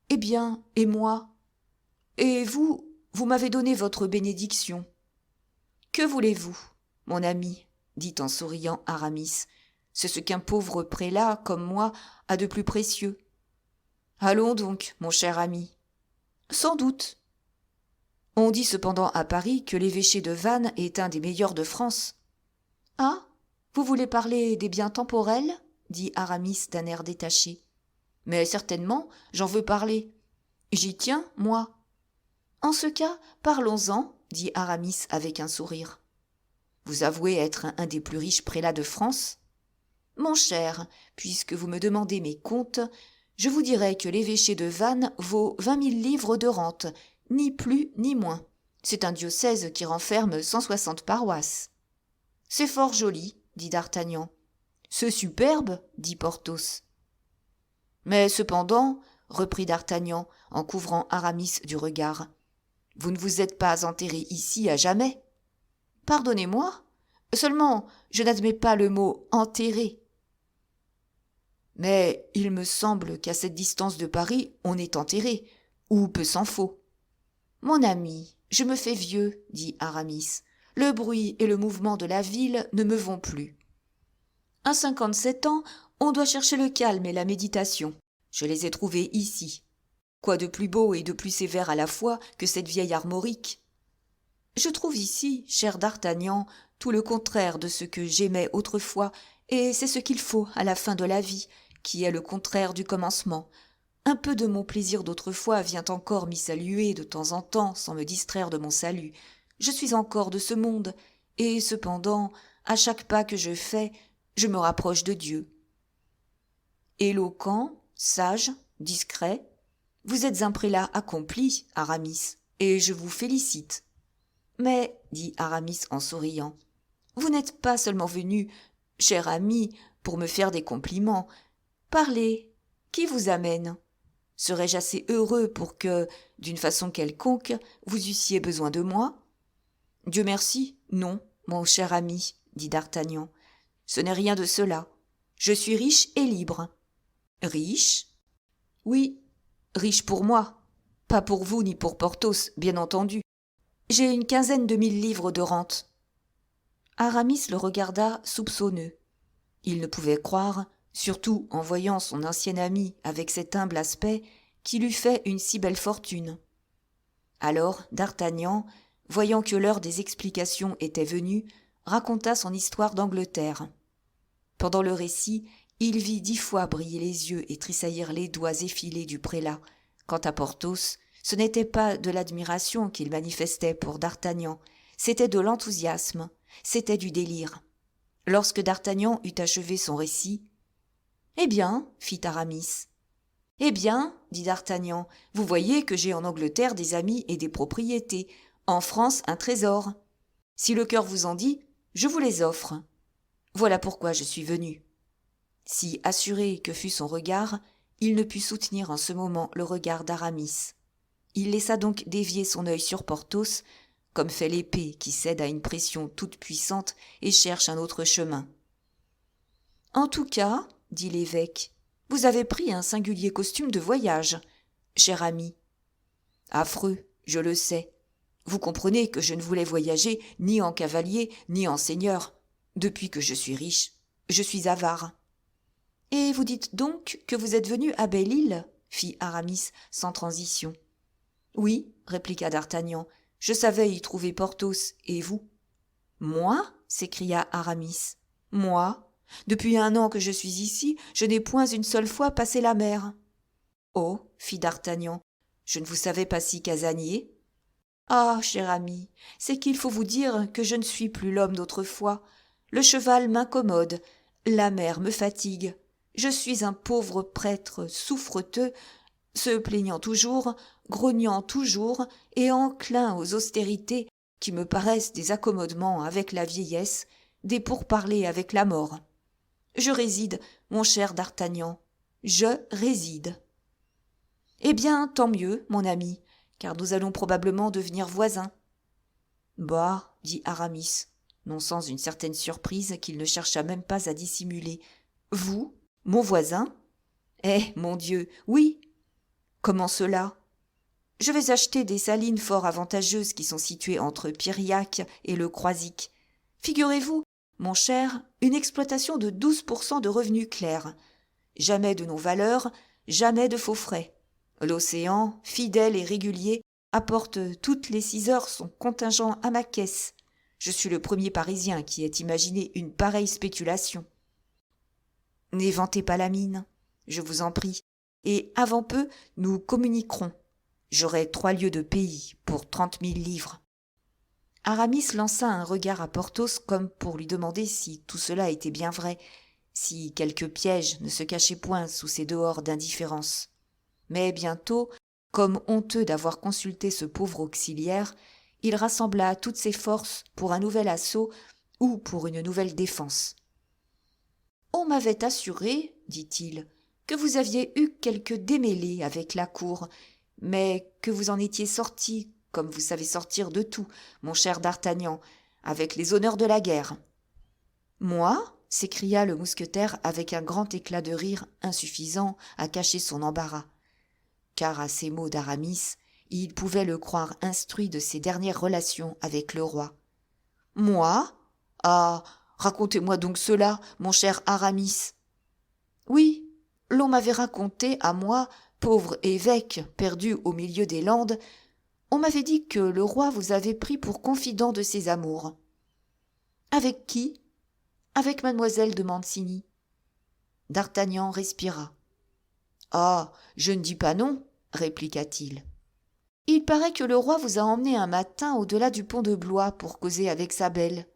Eh bien, et moi ? Et vous, vous m'avez donné votre bénédiction. »« Que voulez-vous, mon ami ? » dit en souriant Aramis. « C'est ce qu'un pauvre prélat, comme moi, a de plus précieux. »« Allons donc, mon cher ami. »« Sans doute. » On dit cependant à Paris que l'évêché de Vannes est un des meilleurs de France. »« Ah ? Vous voulez parler des biens temporels ? Dit Aramis d'un air détaché. Mais certainement, j'en veux parler. J'y tiens, moi. En ce cas, parlons-en, dit Aramis avec un sourire. Vous avouez être un des plus riches prélats de France ? Mon cher, puisque vous me demandez mes comptes, je vous dirai que l'évêché de Vannes vaut 20 000 livres de rente, ni plus ni moins. C'est un diocèse qui renferme 160 paroisses. C'est fort joli, dit d'Artagnan. C'est superbe, dit Porthos. Mais cependant, reprit d'Artagnan en couvrant Aramis du regard, vous ne vous êtes pas enterré ici à jamais. Pardonnez-moi, seulement je n'admets pas le mot enterré. Mais il me semble qu'à cette distance de Paris, on est enterré, ou peu s'en faut. Mon ami, je me fais vieux, dit Aramis. Le bruit et le mouvement de la ville ne me vont plus. À 57 ans, on doit chercher le calme et la méditation. Je les ai trouvés ici. Quoi de plus beau et de plus sévère à la fois que cette vieille armorique ? Je trouve ici, cher d'Artagnan, tout le contraire de ce que j'aimais autrefois, et c'est ce qu'il faut à la fin de la vie, qui est le contraire du commencement. Un peu de mon plaisir d'autrefois vient encore m'y saluer de temps en temps sans me distraire de mon salut. Je suis encore de ce monde, et cependant, à chaque pas que je fais, je me rapproche de Dieu. Éloquent, sage, discret, vous êtes un prélat accompli, Aramis, et je vous félicite. Mais, dit Aramis en souriant, vous n'êtes pas seulement venu, cher ami, pour me faire des compliments. Parlez, qui vous amène? Serais-je assez heureux pour que, d'une façon quelconque, vous eussiez besoin de moi? Dieu merci, non, mon cher ami, dit d'Artagnan. Ce n'est rien de cela. Je suis riche et libre. Riche? Oui, riche pour moi. Pas pour vous ni pour Porthos, bien entendu. J'ai une 15 000 livres de rente. Aramis le regarda soupçonneux. Il ne pouvait croire, surtout en voyant son ancien ami avec cet humble aspect, qu'il eût fait une si belle fortune. Alors d'Artagnan, voyant que l'heure des explications était venue, raconta son histoire d'Angleterre. Pendant le récit, il vit 10 fois briller les yeux et tressaillir les doigts effilés du prélat. Quant à Porthos, ce n'était pas de l'admiration qu'il manifestait pour d'Artagnan, c'était de l'enthousiasme, c'était du délire. Lorsque d'Artagnan eut achevé son récit, « Eh bien, fit Aramis. « Eh bien, dit d'Artagnan, vous voyez que j'ai en Angleterre des amis et des propriétés, en France un trésor. Si le cœur vous en dit, je vous les offre. Voilà pourquoi je suis venu. » Si assuré que fût son regard, il ne put soutenir en ce moment le regard d'Aramis. Il laissa donc dévier son œil sur Porthos, comme fait l'épée qui cède à une pression toute puissante et cherche un autre chemin. « En tout cas, dit l'évêque, vous avez pris un singulier costume de voyage, cher ami. »« Affreux, je le sais. Vous comprenez que je ne voulais voyager ni en cavalier ni en seigneur. Depuis que je suis riche, je suis avare. »« Et vous dites donc que vous êtes venu à Belle-Île » fit Aramis sans transition. « Oui, répliqua d'Artagnan, je savais y trouver Porthos, et vous ?»« Moi » s'écria Aramis. « Moi ? Depuis 1 an que je suis ici, je n'ai point une seule fois passé la mer. »« Oh, fit d'Artagnan, je ne vous savais pas si casanier. »« Ah, cher ami, c'est qu'il faut vous dire que je ne suis plus l'homme d'autrefois. Le cheval m'incommode, la mer me fatigue. Je suis un pauvre prêtre souffreteux, se plaignant toujours, grognant toujours et enclin aux austérités qui me paraissent des accommodements avec la vieillesse, des pourparlers avec la mort. Je réside, mon cher d'Artagnan, je réside. Eh bien, tant mieux, mon ami, car nous allons probablement devenir voisins. Bah, dit Aramis, non sans une certaine surprise qu'il ne chercha même pas à dissimuler. Vous, mon voisin? Eh, mon Dieu, oui. Comment cela? Je vais acheter des salines fort avantageuses qui sont situées entre Piriac et le Croisic. Figurez-vous, mon cher, une exploitation de 12% de revenus clairs. Jamais de non-valeur, jamais de faux frais. L'océan, fidèle et régulier, apporte toutes les 6 heures son contingent à ma caisse. Je suis le premier Parisien qui ait imaginé une pareille spéculation. N'éventez pas la mine, je vous en prie, et avant peu nous communiquerons. J'aurai 3 lieues de pays pour 30 000 livres. Aramis lança un regard à Porthos comme pour lui demander si tout cela était bien vrai, si quelque piège ne se cachait point sous ces dehors d'indifférence. Mais bientôt, comme honteux d'avoir consulté ce pauvre auxiliaire, il rassembla toutes ses forces pour un nouvel assaut ou pour une nouvelle défense. « On m'avait assuré, dit-il, que vous aviez eu quelque démêlé avec la cour, mais que vous en étiez sorti, comme vous savez sortir de tout, mon cher d'Artagnan, avec les honneurs de la guerre. »« Moi » s'écria le mousquetaire avec un grand éclat de rire insuffisant à cacher son embarras. Car à ces mots d'Aramis, il pouvait le croire instruit de ses dernières relations avec le roi. « Moi ? Ah, racontez-moi donc cela, mon cher Aramis. »« Oui, l'on m'avait raconté à moi, pauvre évêque perdu au milieu des Landes, On m'avait dit que le roi vous avait pris pour confident de ses amours. »« Avec qui ? » ?»« Avec mademoiselle de Mancini. » D'Artagnan respira. « Ah, je ne dis pas non, » répliqua-t-il. « Il paraît que le roi vous a emmené un matin au-delà du pont de Blois pour causer avec sa belle. »«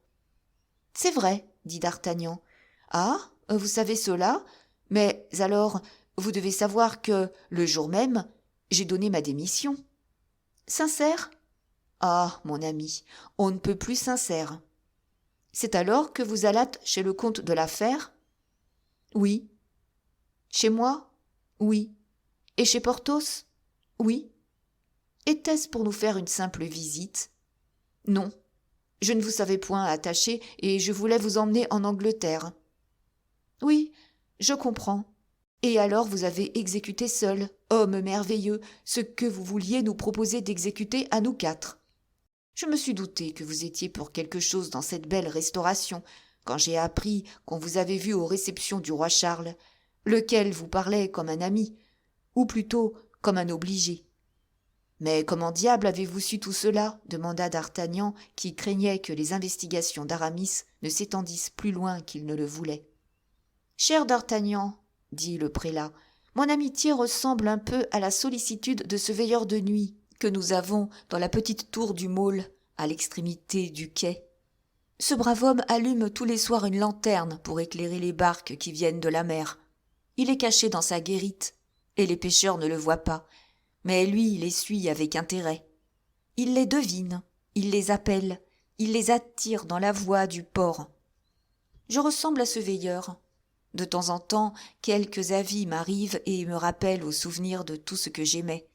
C'est vrai, » dit d'Artagnan. « Ah, vous savez cela ? Mais alors, vous devez savoir que, le jour même, j'ai donné ma démission. »« Sincère ? » ?»« Ah, mon ami, on ne peut plus sincère. »« C'est alors que vous allâtes chez le comte de la Fère ? » ?»« Oui. »« Chez moi ? » ?»« Oui. »« Et chez Porthos ? » ?»« Oui. » « Était-ce pour nous faire une simple visite ? » ?»« Non. Je ne vous savais point attaché et je voulais vous emmener en Angleterre. »« Oui, je comprends. Et alors vous avez exécuté seul, homme merveilleux, ce que vous vouliez nous proposer d'exécuter à nous 4. Je me suis douté que vous étiez pour quelque chose dans cette belle restauration, quand j'ai appris qu'on vous avait vu aux réceptions du roi Charles, lequel vous parlait comme un ami, ou plutôt comme un obligé. »« Mais comment diable avez-vous su tout cela ? » demanda d'Artagnan, qui craignait que les investigations d'Aramis ne s'étendissent plus loin qu'il ne le voulait. « Cher d'Artagnan, » dit le prélat, « mon amitié ressemble un peu à la sollicitude de ce veilleur de nuit que nous avons dans la petite tour du Môle, à l'extrémité du quai. Ce brave homme allume tous les soirs une lanterne pour éclairer les barques qui viennent de la mer. Il est caché dans sa guérite, et les pêcheurs ne le voient pas, mais lui les suit avec intérêt. Il les devine, il les appelle, il les attire dans la voie du port. Je ressemble à ce veilleur. De temps en temps, quelques avis m'arrivent et me rappellent au souvenir de tout ce que j'aimais.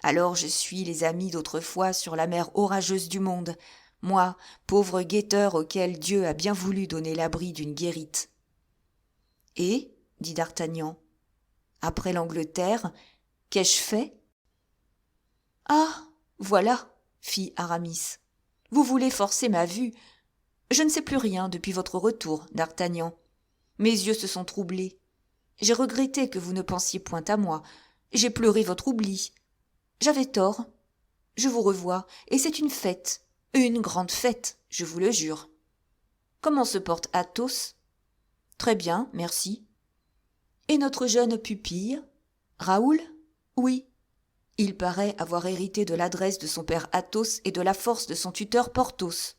Alors je suis les amis d'autrefois sur la mer orageuse du monde, moi, pauvre guetteur auquel Dieu a bien voulu donner l'abri d'une guérite. « Et, dit d'Artagnan, après l'Angleterre, qu'ai-je fait ? » ?»« Ah, voilà, fit Aramis. Vous voulez forcer ma vue. Je ne sais plus rien depuis votre retour, d'Artagnan. Mes yeux se sont troublés. J'ai regretté que vous ne pensiez point à moi. J'ai pleuré votre oubli. J'avais tort. Je vous revois, et c'est une fête, une grande fête, je vous le jure. Comment se porte Athos ? Très bien, merci. Et notre jeune pupille ? Raoul ? Oui. Il paraît avoir hérité de l'adresse de son père Athos et de la force de son tuteur Porthos.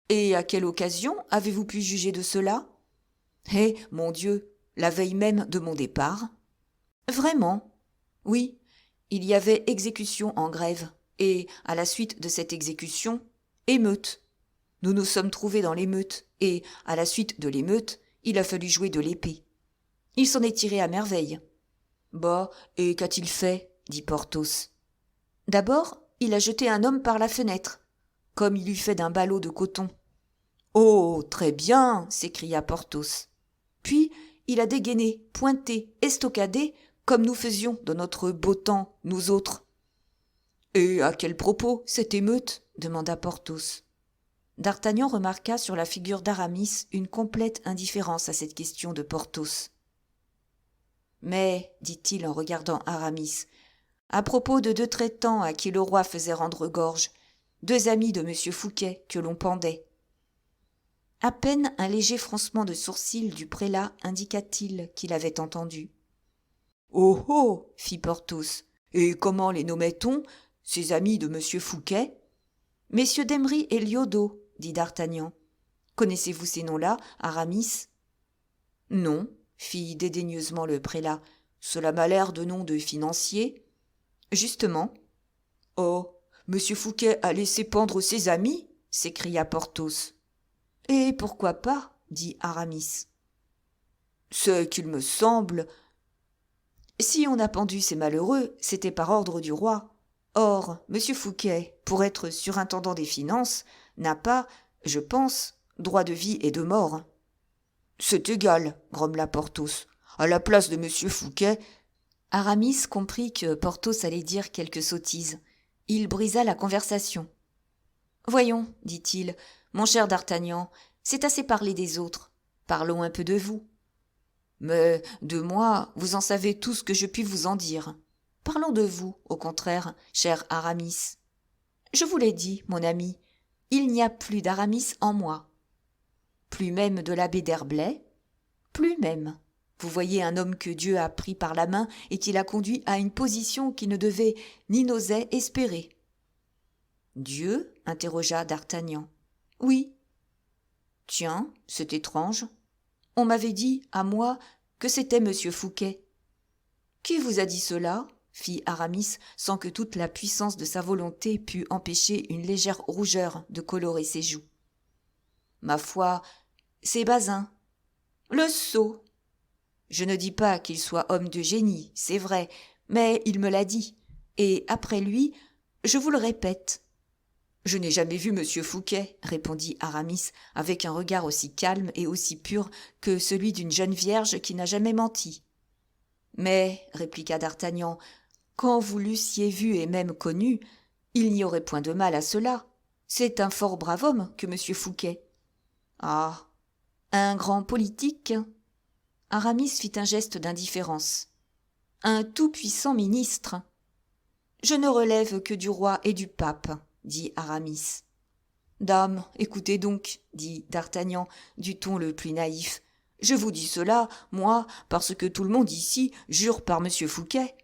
Et à quelle occasion avez-vous pu juger de cela ? Eh, mon Dieu, la veille même de mon départ. Vraiment ? Oui, il y avait exécution en grève, et, à la suite de cette exécution, émeute. Nous nous sommes trouvés dans l'émeute, et, à la suite de l'émeute, il a fallu jouer de l'épée. Il s'en est tiré à merveille. Bah, et qu'a-t-il fait ? Dit Porthos. D'abord, il a jeté un homme par la fenêtre, comme il eût fait d'un ballot de coton. Oh, très bien, s'écria Porthos. Puis, il a dégainé, pointé, estocadé, comme nous faisions de notre beau temps, nous autres. Et à quel propos, cette émeute ? Demanda Porthos. D'Artagnan remarqua sur la figure d'Aramis une complète indifférence à cette question de Porthos. Mais, dit-il en regardant Aramis, à propos de 2 traitants à qui le roi faisait rendre gorge, 2 amis de M. Fouquet que l'on pendait. À peine un léger froncement de sourcils du prélat indiqua-t-il qu'il avait entendu. « Oh oh !» fit Porthos. « Et comment les nommait-on, ces amis de M. Fouquet ?»« Messieurs d'Emery et Lyodot, » dit d'Artagnan. « Connaissez-vous ces noms-là, Aramis ?»« Non, » fit dédaigneusement le prélat. « Cela m'a l'air de nom de financier. »« Justement. »« Oh, M. Fouquet a laissé pendre ses amis ?» s'écria Porthos. « Et pourquoi pas ?» dit Aramis. « C'est qu'il me semble… » Si on a pendu ces malheureux, c'était par ordre du roi. Or, M. Fouquet, pour être surintendant des finances, n'a pas, je pense, droit de vie et de mort. « C'est égal, » grommela Porthos. « À la place de M. Fouquet… » Aramis comprit que Porthos allait dire quelque sottise. Il brisa la conversation. « Voyons, dit-il, mon cher d'Artagnan, c'est assez parler des autres. Parlons un peu de vous. »« Mais de moi, vous en savez tout ce que je puis vous en dire. Parlons de vous, au contraire, cher Aramis. » Je vous l'ai dit, mon ami, il n'y a plus d'Aramis en moi. Plus même de l'abbé d'Herblay, plus même. Vous voyez un homme que Dieu a pris par la main et qui l'a conduit à une position qu'il ne devait ni n'osait espérer. Dieu interrogea d'Artagnan. Oui. Tiens, c'est étrange. On m'avait dit, à moi, que c'était monsieur Fouquet. Qui vous a dit cela? Fit Aramis, sans que toute la puissance de sa volonté pût empêcher une légère rougeur de colorer ses joues. Ma foi, c'est Bazin. Le sot! Je ne dis pas qu'il soit homme de génie, c'est vrai, mais il me l'a dit, et après lui, je vous le répète. Je n'ai jamais vu monsieur Fouquet, répondit Aramis, avec un regard aussi calme et aussi pur que celui d'une jeune vierge qui n'a jamais menti. Mais, répliqua d'Artagnan, quand vous l'eussiez vu et même connu, il n'y aurait point de mal à cela. C'est un fort brave homme que monsieur Fouquet. Ah, un grand politique? Aramis fit un geste d'indifférence. Un tout-puissant ministre? Je ne relève que du roi et du pape, dit Aramis. Dame, écoutez donc, dit d'Artagnan du ton le plus naïf. Je vous dis cela, moi, parce que tout le monde ici jure par monsieur Fouquet.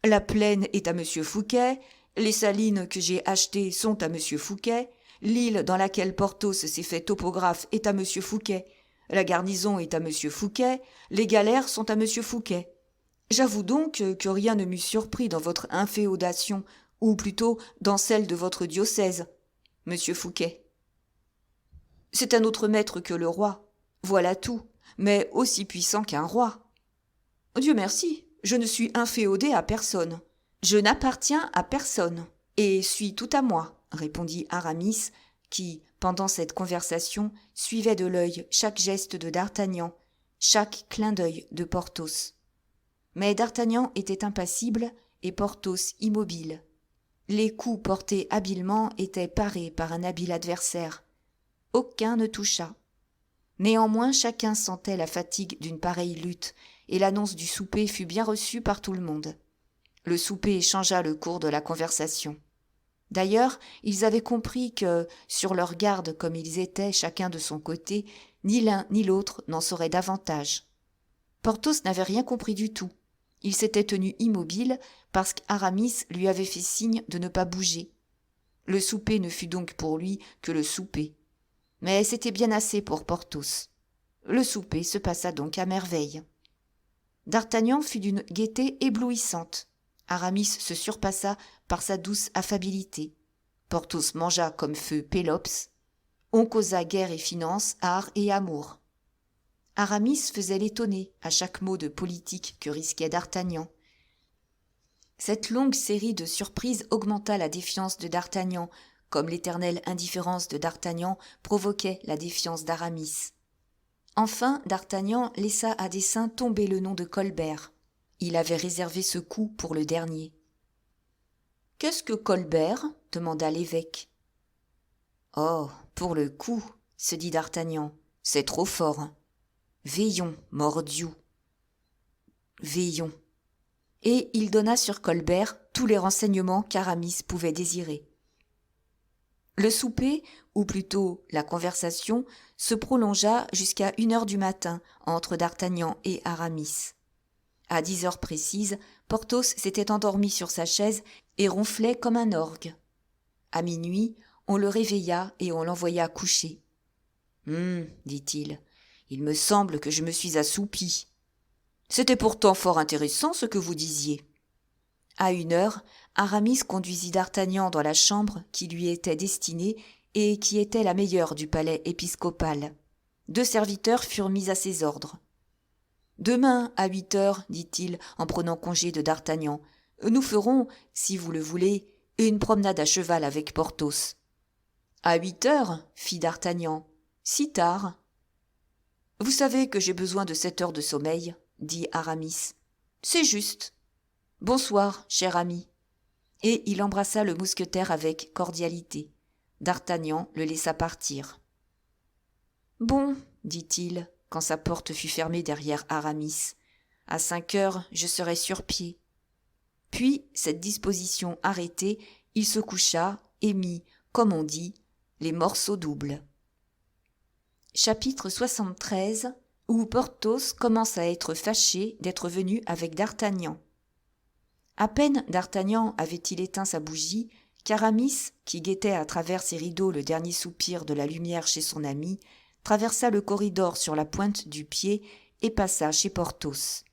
La plaine est à monsieur Fouquet, les salines que j'ai achetées sont à monsieur Fouquet, l'île dans laquelle Porthos s'est fait topographe est à monsieur Fouquet, la garnison est à monsieur Fouquet, les galères sont à monsieur Fouquet. J'avoue donc que rien ne m'eût surpris dans votre inféodation, ou plutôt dans celle de votre diocèse, monsieur Fouquet. C'est un autre maître que le roi, voilà tout, mais aussi puissant qu'un roi. Dieu merci, je ne suis inféodé à personne. Je n'appartiens à personne, et suis tout à moi, répondit Aramis, qui, pendant cette conversation, suivait de l'œil chaque geste de d'Artagnan, chaque clin d'œil de Porthos. Mais d'Artagnan était impassible et Porthos immobile. Les coups portés habilement étaient parés par un habile adversaire. Aucun ne toucha. Néanmoins, chacun sentait la fatigue d'une pareille lutte, et l'annonce du souper fut bien reçue par tout le monde. Le souper changea le cours de la conversation. D'ailleurs, ils avaient compris que, sur leur garde comme ils étaient chacun de son côté, ni l'un ni l'autre n'en saurait davantage. Porthos n'avait rien compris du tout. Il s'était tenu immobile parce qu'Aramis lui avait fait signe de ne pas bouger. Le souper ne fut donc pour lui que le souper. Mais c'était bien assez pour Porthos. Le souper se passa donc à merveille. D'Artagnan fut d'une gaieté éblouissante. Aramis se surpassa par sa douce affabilité. Porthos mangea comme feu Pélops. On causa guerre et finance, art et amour. Aramis faisait l'étonné à chaque mot de politique que risquait d'Artagnan. Cette longue série de surprises augmenta la défiance de d'Artagnan, comme l'éternelle indifférence de d'Artagnan provoquait la défiance d'Aramis. Enfin, d'Artagnan laissa à dessein tomber le nom de Colbert. Il avait réservé ce coup pour le dernier. « Qu'est-ce que Colbert » demanda l'évêque. « Oh, pour le coup, se dit d'Artagnan, c'est trop fort. Veillons, mordiou. Veillons. » Et il donna sur Colbert tous les renseignements qu'Aramis pouvait désirer. Le souper, ou plutôt la conversation, se prolongea jusqu'à 1h du matin entre d'Artagnan et Aramis. À 10 heures précises, Porthos s'était endormi sur sa chaise et ronflait comme un orgue. À minuit, on le réveilla et on l'envoya coucher. « dit-il, il me semble que je me suis assoupi. C'était pourtant fort intéressant ce que vous disiez. » À 1h, Aramis conduisit d'Artagnan dans la chambre qui lui était destinée et qui était la meilleure du palais épiscopal. 2 serviteurs furent mis à ses ordres. « Demain, à 8h, dit-il en prenant congé de d'Artagnan, nous ferons, si vous le voulez, une promenade à cheval avec Porthos. »« À 8h, fit d'Artagnan. Si tard. »« Vous savez que j'ai besoin de 7 heures de sommeil, dit Aramis. C'est juste. Bonsoir, cher ami. » Et il embrassa le mousquetaire avec cordialité. D'Artagnan le laissa partir. « Bon, dit-il, quand sa porte fut fermée derrière Aramis. À 5 heures, je serai sur pied. Puis, cette disposition arrêtée, il se coucha et mis, comme on dit, les morceaux doubles. Chapitre 73, où Porthos commence à être fâché d'être venu avec d'Artagnan. À peine d'Artagnan avait-il éteint sa bougie, qu'Aramis, qui guettait à travers ses rideaux le dernier soupir de la lumière chez son ami, traversa le corridor sur la pointe du pied et passa chez Porthos.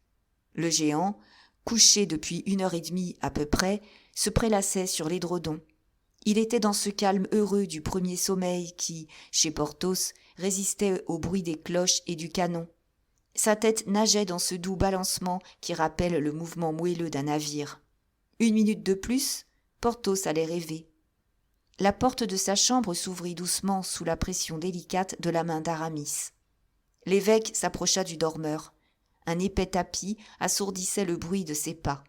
Le géant, couché depuis 1h30 à peu près, se prélassait sur l'édredon. Il était dans ce calme heureux du premier sommeil qui, chez Porthos, résistait au bruit des cloches et du canon. Sa tête nageait dans ce doux balancement qui rappelle le mouvement moelleux d'un navire. 1 minute de plus, Porthos allait rêver. La porte de sa chambre s'ouvrit doucement sous la pression délicate de la main d'Aramis. L'évêque s'approcha du dormeur. Un épais tapis assourdissait le bruit de ses pas.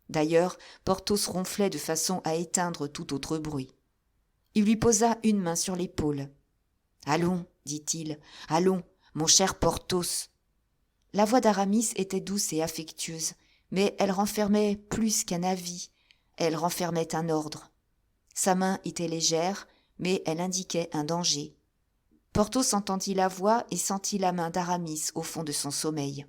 D'ailleurs, Porthos ronflait de façon à éteindre tout autre bruit. Il lui posa une main sur l'épaule. « Allons, dit-il, allons, mon cher Porthos. » La voix d'Aramis était douce et affectueuse, mais elle renfermait plus qu'un avis, elle renfermait un ordre. Sa main était légère, mais elle indiquait un danger. Porthos entendit la voix et sentit la main d'Aramis au fond de son sommeil.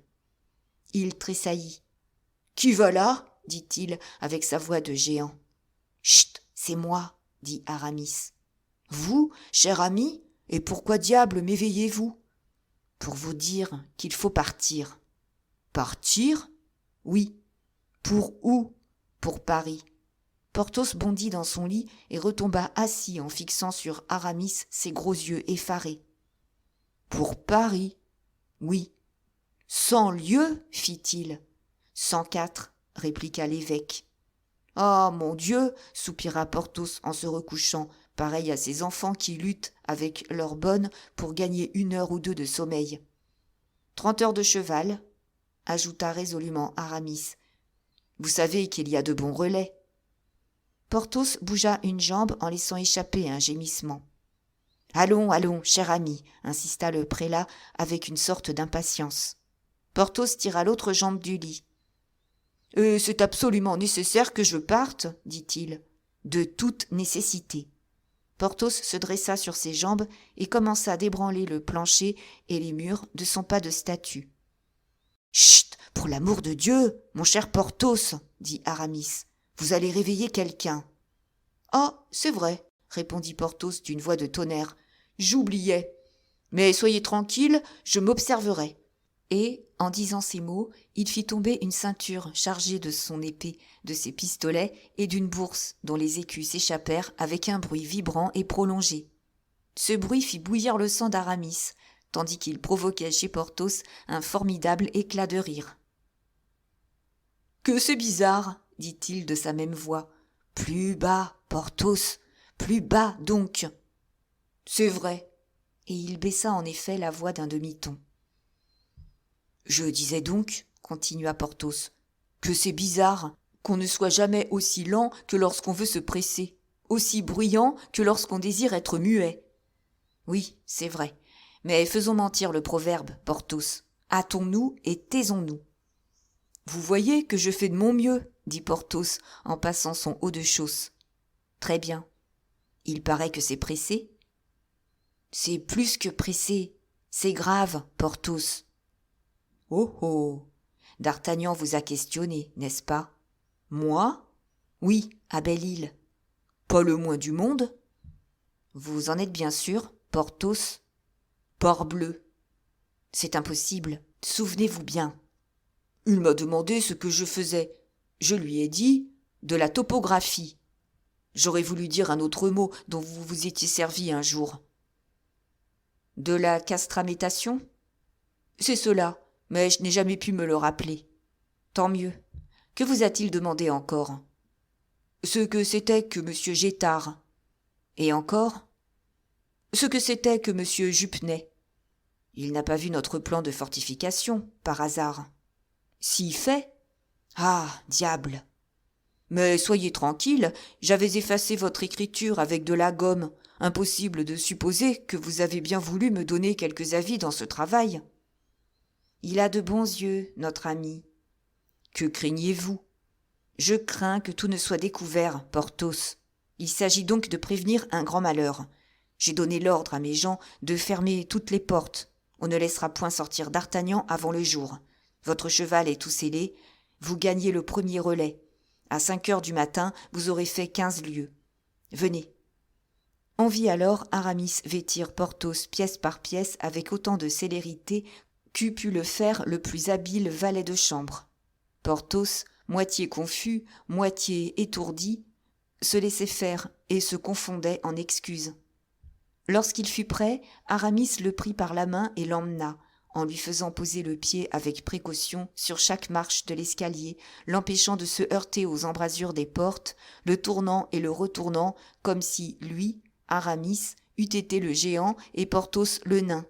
Il tressaillit. « Qui va là ?» dit-il avec sa voix de géant. « Chut, c'est moi, » dit Aramis. « Vous, cher ami, et pourquoi diable m'éveillez-vous ?»« Pour vous dire qu'il faut partir. »« Partir ? » ?»« Oui. »« Pour où ? » ?»« Pour Paris. » Porthos bondit dans son lit et retomba assis en fixant sur Aramis ses gros yeux effarés. « Pour Paris ? » ?»« Oui. »« 100 lieues ? » fit-il. « 104. » répliqua l'évêque. « Ah, mon Dieu !» soupira Porthos en se recouchant, pareil à ces enfants qui luttent avec leurs bonnes pour gagner 1 heure ou 2 de sommeil. « 30 heures de cheval, » ajouta résolument Aramis. « Vous savez qu'il y a de bons relais. » Porthos bougea une jambe en laissant échapper un gémissement. « Allons, allons, cher ami, » insista le prélat avec une sorte d'impatience. Porthos tira l'autre jambe du lit. « C'est absolument nécessaire que je parte, » dit-il. « De toute nécessité. » Porthos se dressa sur ses jambes et commença d'ébranler le plancher et les murs de son pas de statue. « Chut, pour l'amour de Dieu, mon cher Porthos, » dit Aramis. « Vous allez réveiller quelqu'un. »« Ah, c'est vrai, » répondit Porthos d'une voix de tonnerre. « J'oubliais. Mais soyez tranquille, je m'observerai. » Et, en disant ces mots, il fit tomber une ceinture chargée de son épée, de ses pistolets et d'une bourse dont les écus s'échappèrent avec un bruit vibrant et prolongé. Ce bruit fit bouillir le sang d'Aramis, tandis qu'il provoquait chez Porthos un formidable éclat de rire. « Que c'est bizarre !» dit-il de sa même voix. « Plus bas, Porthos, plus bas donc !»« C'est vrai !» Et il baissa en effet la voix d'un demi-ton. « Je disais donc, » continua Porthos, « que c'est bizarre qu'on ne soit jamais aussi lent que lorsqu'on veut se presser, aussi bruyant que lorsqu'on désire être muet. »« Oui, c'est vrai, mais faisons mentir le proverbe, Porthos. Hâtons-nous et taisons-nous. »« Vous voyez que je fais de mon mieux, » dit Porthos en passant son haut de chausse. « Très bien. Il paraît que c'est pressé. »« C'est plus que pressé, c'est grave, Porthos. » « Oh oh ! D'Artagnan vous a questionné, n'est-ce pas ? » ?»« Moi ? » ?»« Oui, à Belle-Île. »« Pas le moins du monde. »« Vous en êtes bien sûr, Porthos ? » ?»« Parbleu !»« C'est impossible, souvenez-vous bien. »« Il m'a demandé ce que je faisais. Je lui ai dit de la topographie. J'aurais voulu dire un autre mot dont vous vous étiez servi un jour. »« De la castramétation ? » ?»« C'est cela. Mais je n'ai jamais pu me le rappeler. Tant mieux. Que vous a-t-il demandé encore ? Ce que c'était que M. Gétard. Et encore ? Ce que c'était que M. Jupenet. Il n'a pas vu notre plan de fortification, par hasard. Si fait ? Ah, diable ! Mais soyez tranquille, j'avais effacé votre écriture avec de la gomme. Impossible de supposer que vous avez bien voulu me donner quelques avis dans ce travail. Il a de bons yeux, notre ami. Que craignez-vous ? Je crains que tout ne soit découvert, Porthos. Il s'agit donc de prévenir un grand malheur. J'ai donné l'ordre à mes gens de fermer toutes les portes. On ne laissera point sortir d'Artagnan avant le jour. Votre cheval est tout scellé. Vous gagnez le premier relais. À 5 heures du matin, vous aurez fait 15 lieues. Venez. » On vit alors Aramis vêtir Porthos pièce par pièce avec autant de célérité qu'eût pu le faire le plus habile valet de chambre. Porthos, moitié confus, moitié étourdi, se laissait faire et se confondait en excuses. Lorsqu'il fut prêt, Aramis le prit par la main et l'emmena, en lui faisant poser le pied avec précaution sur chaque marche de l'escalier, l'empêchant de se heurter aux embrasures des portes, le tournant et le retournant comme si lui, Aramis, eût été le géant et Porthos le nain.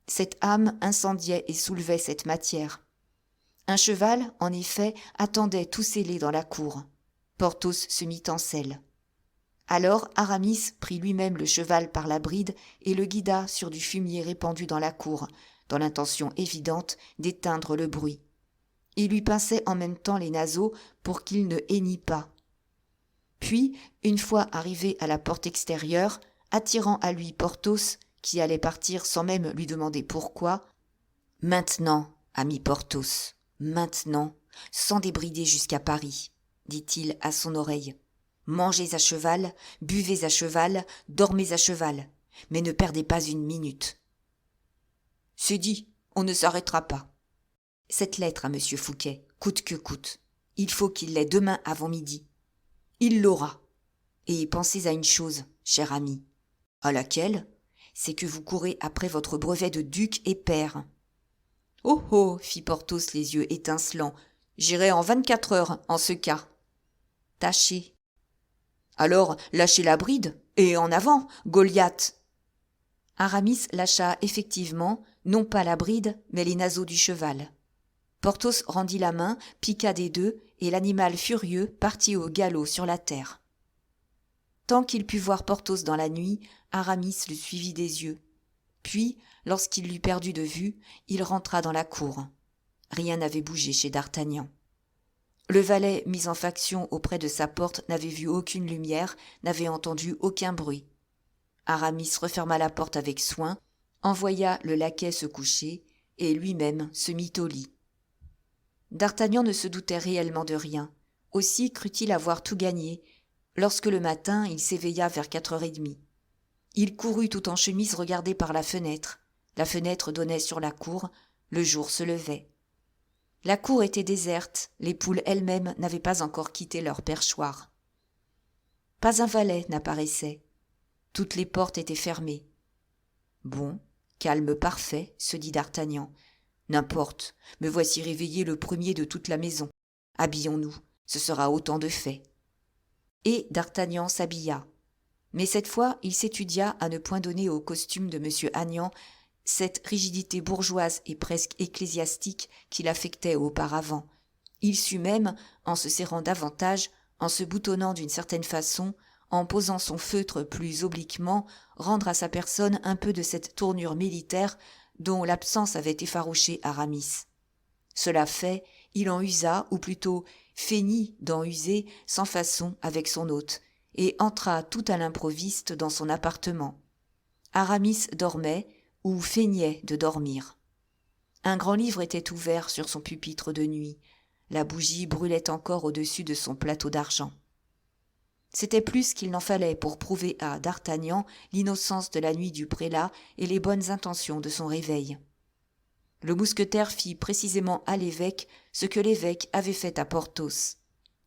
Cette âme incendiait et soulevait cette matière. Un cheval, en effet, attendait tout scellé dans la cour. Porthos se mit en selle. Alors Aramis prit lui-même le cheval par la bride et le guida sur du fumier répandu dans la cour, dans l'intention évidente d'éteindre le bruit. Il lui pinçait en même temps les naseaux pour qu'il ne hennît pas. Puis, une fois arrivé à la porte extérieure, attirant à lui Porthos, qui allait partir sans même lui demander pourquoi, « Maintenant, ami Porthos, maintenant, sans débrider jusqu'à Paris, dit-il à son oreille. Mangez à cheval, buvez à cheval, dormez à cheval, mais ne perdez pas une minute. » « C'est dit, on ne s'arrêtera pas. Cette lettre à monsieur Fouquet, coûte que coûte, il faut qu'il l'ait demain avant midi. Il l'aura. Et pensez à une chose, cher ami. À laquelle? C'est que vous courez après votre brevet de duc et pair. »« Oh oh !» fit Porthos les yeux étincelants. « J'irai en 24 heures, en ce cas. »« Tâchez. »« Alors, lâchez la bride, et en avant, Goliath !» Aramis lâcha effectivement, non pas la bride, mais les naseaux du cheval. Porthos rendit la main, piqua des deux, et l'animal furieux partit au galop sur la terre. Tant qu'il put voir Porthos dans la nuit, Aramis le suivit des yeux. Puis, lorsqu'il l'eut perdu de vue, il rentra dans la cour. Rien n'avait bougé chez d'Artagnan. Le valet, mis en faction auprès de sa porte, n'avait vu aucune lumière, n'avait entendu aucun bruit. Aramis referma la porte avec soin, envoya le laquais se coucher, et lui-même se mit au lit. D'Artagnan ne se doutait réellement de rien. Aussi crut-il avoir tout gagné, lorsque le matin il s'éveilla vers 4h30. Il courut tout en chemise regarder par la fenêtre. La fenêtre donnait sur la cour, le jour se levait. La cour était déserte, les poules elles-mêmes n'avaient pas encore quitté leur perchoir. Pas un valet n'apparaissait. Toutes les portes étaient fermées. Bon, calme parfait, se dit d'Artagnan. N'importe, me voici réveillé le premier de toute la maison. Habillons-nous, ce sera autant de fait. Et d'Artagnan s'habilla. Mais cette fois, il s'étudia à ne point donner au costume de M. Agnan cette rigidité bourgeoise et presque ecclésiastique qu'il affectait auparavant. Il sut même, en se serrant davantage, en se boutonnant d'une certaine façon, en posant son feutre plus obliquement, rendre à sa personne un peu de cette tournure militaire dont l'absence avait effarouché Aramis. Cela fait, il en usa, ou plutôt feignit d'en user, sans façon avec son hôte, et entra tout à l'improviste dans son appartement. Aramis dormait, ou feignait de dormir. Un grand livre était ouvert sur son pupitre de nuit. La bougie brûlait encore au-dessus de son plateau d'argent. C'était plus qu'il n'en fallait pour prouver à d'Artagnan l'innocence de la nuit du prélat et les bonnes intentions de son réveil. Le mousquetaire fit précisément à l'évêque ce que l'évêque avait fait à Porthos.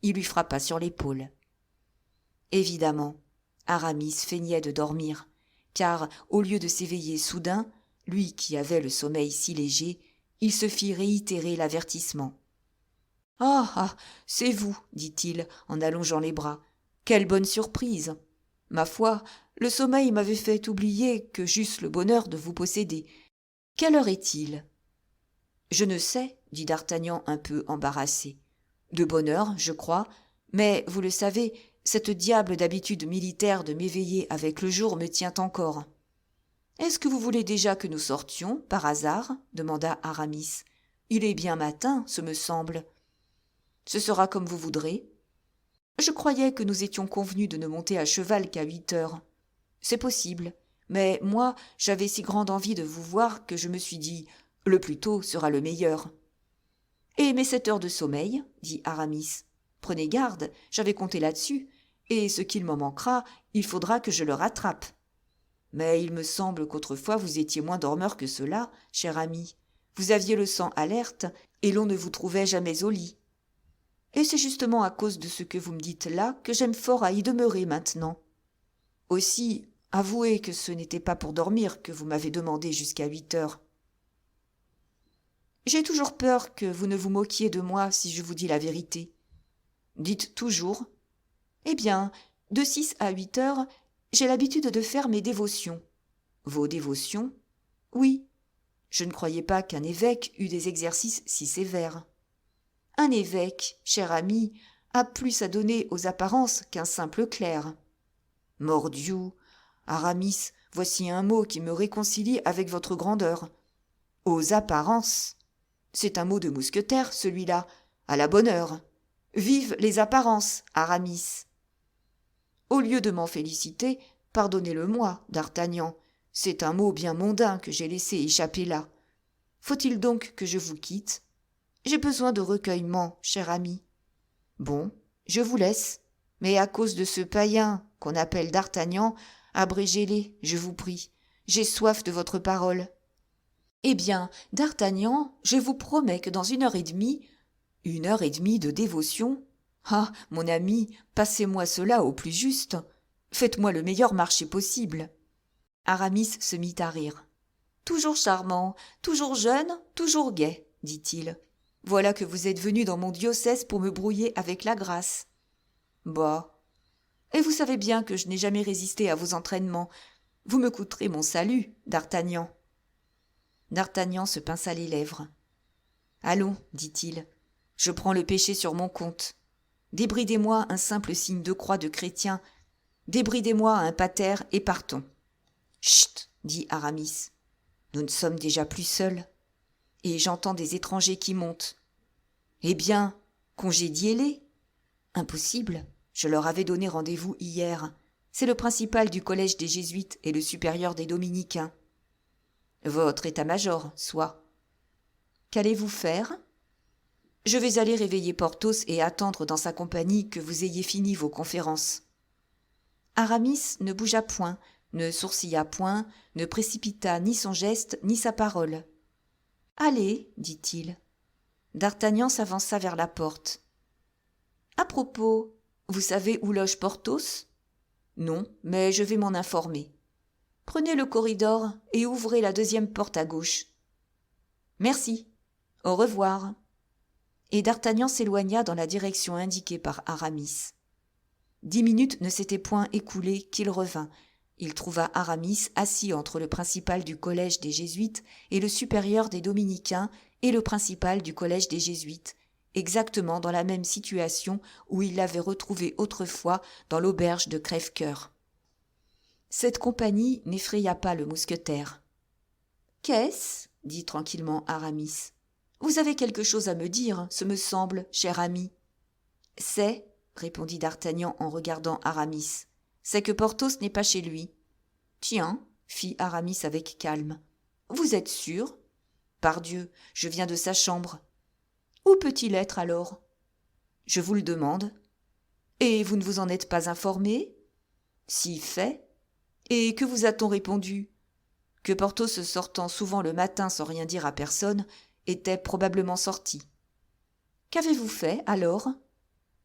Il lui frappa sur l'épaule. Évidemment, Aramis feignait de dormir, car, au lieu de s'éveiller soudain, lui qui avait le sommeil si léger, il se fit réitérer l'avertissement. « Ah, ah, c'est vous, dit-il en allongeant les bras. Quelle bonne surprise! Ma foi, le sommeil m'avait fait oublier que j'eusse le bonheur de vous posséder. Quelle heure est-il » ? « Je ne sais, dit d'Artagnan un peu embarrassé. De bonne heure, je crois, mais, vous le savez, cette diable d'habitude militaire de m'éveiller avec le jour me tient encore. Est-ce que vous voulez déjà que nous sortions, par hasard ? Demanda Aramis. Il est bien matin, ce me semble. Ce sera comme vous voudrez. Je croyais que nous étions convenus de ne monter à cheval qu'à 8 heures. C'est possible, mais moi, j'avais si grande envie de vous voir que je me suis dit « le plus tôt sera le meilleur ». Et mes 7 heures de sommeil, dit Aramis. Prenez garde, j'avais compté là-dessus, et ce qu'il m'en manquera, il faudra que je le rattrape. Mais il me semble qu'autrefois vous étiez moins dormeur que cela, cher ami. Vous aviez le sang alerte, et l'on ne vous trouvait jamais au lit. Et c'est justement à cause de ce que vous me dites là que j'aime fort à y demeurer maintenant. Aussi, avouez que ce n'était pas pour dormir que vous m'avez demandé jusqu'à 8 heures. J'ai toujours peur que vous ne vous moquiez de moi si je vous dis la vérité. Dites toujours. Eh bien, de 6 à 8 heures, j'ai l'habitude de faire mes dévotions. Vos dévotions? Oui. Je ne croyais pas qu'un évêque eût des exercices si sévères. Un évêque, cher ami, a plus à donner aux apparences qu'un simple clerc. Mordiou, Aramis, voici un mot qui me réconcilie avec votre grandeur. Aux apparences. C'est un mot de mousquetaire, celui-là, à la bonne heure. Vive les apparences, Aramis. Au lieu de m'en féliciter, pardonnez-le-moi, d'Artagnan. C'est un mot bien mondain que j'ai laissé échapper là. Faut-il donc que je vous quitte? J'ai besoin de recueillement, cher ami. Bon, je vous laisse, mais à cause de ce païen qu'on appelle d'Artagnan, abrégez-les, je vous prie. J'ai soif de votre parole. Eh bien, d'Artagnan, je vous promets que dans 1 heure et demie... 1 heure et demie de dévotion? Ah, mon ami, passez-moi cela au plus juste. Faites-moi le meilleur marché possible. Aramis se mit à rire. Toujours charmant, toujours jeune, toujours gai, dit-il. Voilà que vous êtes venu dans mon diocèse pour me brouiller avec la grâce. Bah. Et vous savez bien que je n'ai jamais résisté à vos entraînements. Vous me coûterez mon salut, d'Artagnan. D'Artagnan se pinça les lèvres. Allons, dit-il, je prends le péché sur mon compte. Débridez-moi un simple signe de croix de chrétien. Débridez-moi un pater et partons. Chut, dit Aramis. Nous ne sommes déjà plus seuls. Et j'entends des étrangers qui montent. Eh bien, congédiez-les. Impossible, je leur avais donné rendez-vous hier. C'est le principal du collège des Jésuites et le supérieur des Dominicains. Votre état-major, soit. Qu'allez-vous faire? Je vais aller réveiller Porthos et attendre dans sa compagnie que vous ayez fini vos conférences. Aramis ne bougea point, ne sourcilla point, ne précipita ni son geste ni sa parole. « Allez, dit-il. » D'Artagnan s'avança vers la porte. « À propos, vous savez où loge Porthos ? » ?»« Non, mais je vais m'en informer. »« Prenez le corridor et ouvrez la 2e porte à gauche. »« Merci. Au revoir. » Et d'Artagnan s'éloigna dans la direction indiquée par Aramis. 10 minutes ne s'étaient point écoulées qu'il revint. Il trouva Aramis assis entre le principal du collège des Jésuites et le supérieur des Dominicains et le principal du collège des Jésuites, exactement dans la même situation où il l'avait retrouvé autrefois dans l'auberge de Crèvecoeur. Cette compagnie n'effraya pas le mousquetaire. « Qu'est-ce » dit tranquillement Aramis. « Vous avez quelque chose à me dire, ce me semble, cher ami. »« C'est, » répondit d'Artagnan en regardant Aramis, « c'est que Porthos n'est pas chez lui. »« Tiens, » fit Aramis avec calme, « vous êtes sûr ? Pardieu, je viens de sa chambre. »« Où peut-il être alors ? » ?»« Je vous le demande. »« Et vous ne vous en êtes pas informé ? » ?»« Si fait. »« Et que vous a-t-on répondu ? » ?»« Que Porthos sortant souvent le matin sans rien dire à personne, était probablement sorti. »« Qu'avez-vous fait, alors ? » ?»«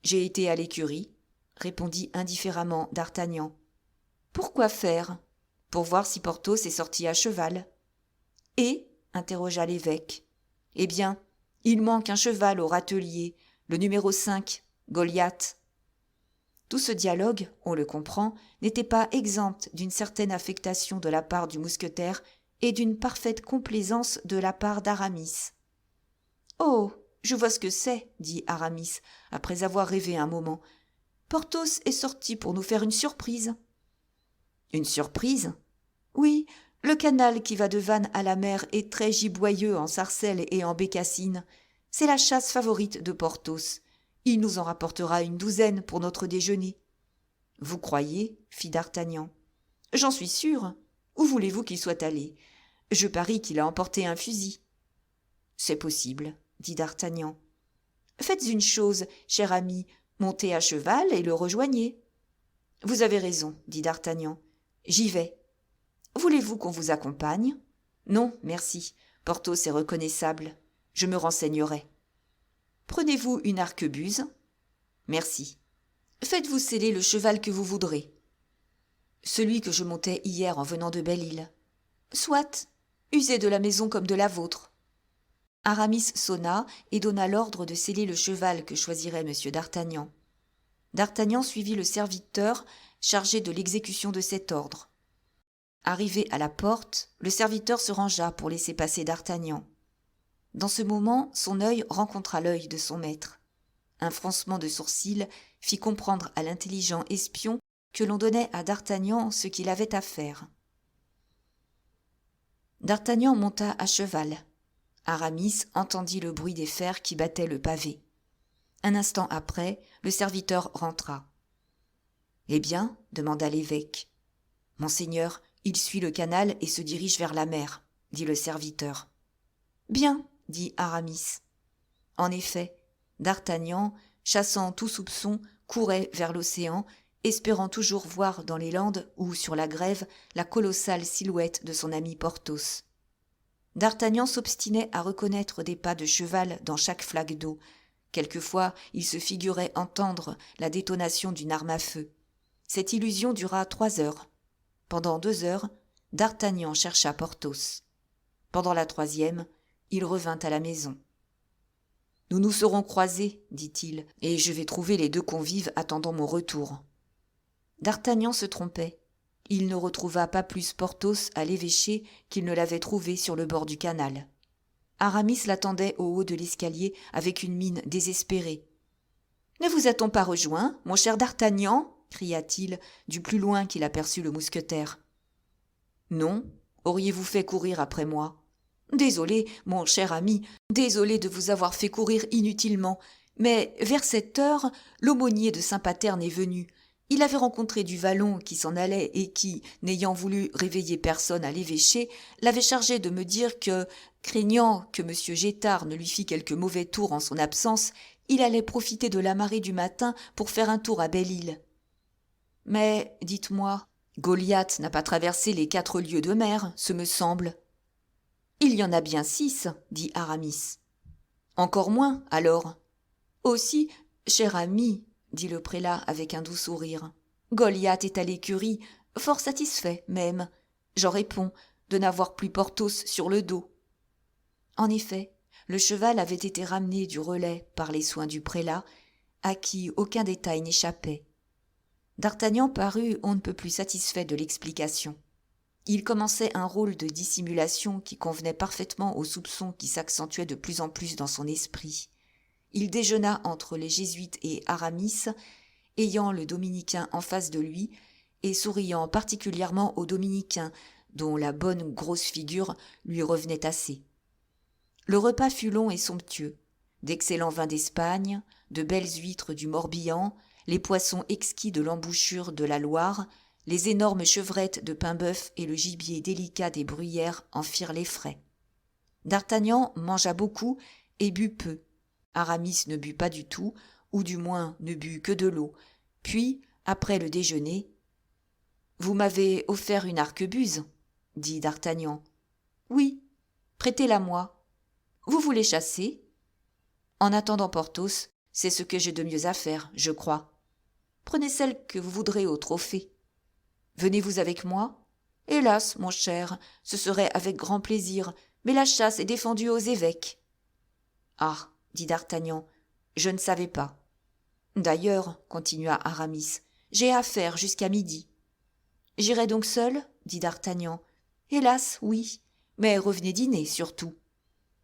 J'ai été à l'écurie, » répondit indifféremment d'Artagnan. « Pourquoi faire ? » ?»« Pour voir si Porthos est sorti à cheval. »« Et ?» interrogea l'évêque. « Eh bien, il manque un cheval au râtelier, le numéro 5, Goliath. » Tout ce dialogue, on le comprend, n'était pas exempt d'une certaine affectation de la part du mousquetaire et d'une parfaite complaisance de la part d'Aramis. « Oh, je vois ce que c'est, » dit Aramis, après avoir rêvé un moment. « Porthos est sorti pour nous faire une surprise. »« Une surprise ? » ?»« Oui, le canal qui va de Vannes à la mer est très giboyeux en sarcelles et en bécassines. C'est la chasse favorite de Porthos. Il nous en rapportera une douzaine pour notre déjeuner. » « Vous croyez ? » fit d'Artagnan. « J'en suis sûr. Où voulez-vous qu'il soit allé ? Je parie qu'il a emporté un fusil. »« C'est possible, » dit d'Artagnan. « Faites une chose, cher ami, montez à cheval et le rejoignez. »« Vous avez raison, » dit d'Artagnan. « J'y vais. Voulez-vous qu'on vous accompagne ? » ?»« Non, merci. Porthos est reconnaissable. Je me renseignerai. »« Prenez-vous une arquebuse ? » ?»« Merci. Faites-vous seller le cheval que vous voudrez. »« Celui que je montais hier en venant de Belle-Île. »« Soit. Usez de la maison comme de la vôtre. » Aramis sonna et donna l'ordre de seller le cheval que choisirait M. d'Artagnan. D'Artagnan suivit le serviteur chargé de l'exécution de cet ordre. Arrivé à la porte, le serviteur se rangea pour laisser passer d'Artagnan. Dans ce moment, son œil rencontra l'œil de son maître. Un froncement de sourcils fit comprendre à l'intelligent espion que l'on donnait à d'Artagnan ce qu'il avait à faire. D'Artagnan monta à cheval. Aramis entendit le bruit des fers qui battaient le pavé. Un instant après, le serviteur rentra. « Eh bien ?» demanda l'évêque. « Monseigneur, il suit le canal et se dirige vers la mer, » dit le serviteur. « Bien, » dit Aramis. En effet, d'Artagnan, chassant tout soupçon, courait vers l'océan, espérant toujours voir dans les Landes ou sur la grève la colossale silhouette de son ami Porthos. D'Artagnan s'obstinait à reconnaître des pas de cheval dans chaque flaque d'eau. Quelquefois, il se figurait entendre la détonation d'une arme à feu. Cette illusion dura 3 heures. Pendant 2 heures, d'Artagnan chercha Porthos. Pendant la 3e, il revint à la maison. « Nous nous serons croisés, dit-il, et je vais trouver les 2 convives attendant mon retour. » D'Artagnan se trompait. Il ne retrouva pas plus Porthos à l'évêché qu'il ne l'avait trouvé sur le bord du canal. Aramis l'attendait au haut de l'escalier avec une mine désespérée. « Ne vous a-t-on pas rejoint, mon cher d'Artagnan » cria-t-il du plus loin qu'il aperçut le mousquetaire. « Non, auriez-vous fait courir après moi ? » « Désolé, mon cher ami, désolé de vous avoir fait courir inutilement, mais vers cette heure, l'aumônier de Saint-Paterne est venu. Il avait rencontré du Vallon qui s'en allait et qui, n'ayant voulu réveiller personne à l'évêché, l'avait chargé de me dire que, craignant que M. Gétard ne lui fît quelque mauvais tour en son absence, il allait profiter de la marée du matin pour faire un tour à Belle-Île. Mais, dites-moi, Goliath n'a pas traversé les 4 lieues de mer, ce me semble. « Il y en a bien 6, dit Aramis. « Encore moins, alors. »« Aussi, cher ami, dit le prélat avec un doux sourire, Goliath est à l'écurie, fort satisfait même, j'en réponds, de n'avoir plus Porthos sur le dos. » En effet, le cheval avait été ramené du relais par les soins du prélat, à qui aucun détail n'échappait. D'Artagnan parut on ne peut plus satisfait de l'explication. Il commençait un rôle de dissimulation qui convenait parfaitement aux soupçons qui s'accentuaient de plus en plus dans son esprit. Il déjeuna entre les jésuites et Aramis, ayant le dominicain en face de lui et souriant particulièrement au dominicain, dont la bonne grosse figure lui revenait assez. Le repas fut long et somptueux. D'excellents vins d'Espagne, de belles huîtres du Morbihan, les poissons exquis de l'embouchure de la Loire, les énormes chevrettes de pain-bœuf et le gibier délicat des bruyères en firent les frais. D'Artagnan mangea beaucoup et but peu. Aramis ne but pas du tout, ou du moins ne but que de l'eau. Puis, après le déjeuner, « Vous m'avez offert une arquebuse, » dit d'Artagnan. « Oui, prêtez-la-moi. Vous voulez chasser ? » « En attendant Porthos, c'est ce que j'ai de mieux à faire, je crois. Prenez celle que vous voudrez au trophée. Venez-vous avec moi ? Hélas, mon cher, ce serait avec grand plaisir, mais la chasse est défendue aux évêques. » « Ah, dit d'Artagnan, je ne savais pas. D'ailleurs, continua Aramis, j'ai affaire jusqu'à midi. »« J'irai donc seul ? dit d'Artagnan. Hélas, oui, mais revenez dîner surtout.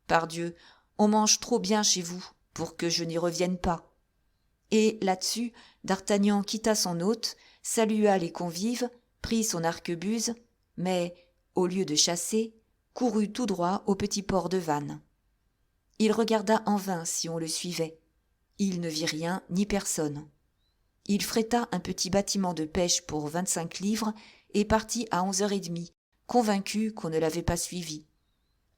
Pardieu, on mange trop bien chez vous pour que je n'y revienne pas. » Et là-dessus, d'Artagnan quitta son hôte, salua les convives, prit son arquebuse, mais, au lieu de chasser, courut tout droit au petit port de Vannes. Il regarda en vain si on le suivait. il ne vit rien ni personne. Il fréta un petit bâtiment de pêche pour 25 livres et partit à 11h30, convaincu qu'on ne l'avait pas suivi.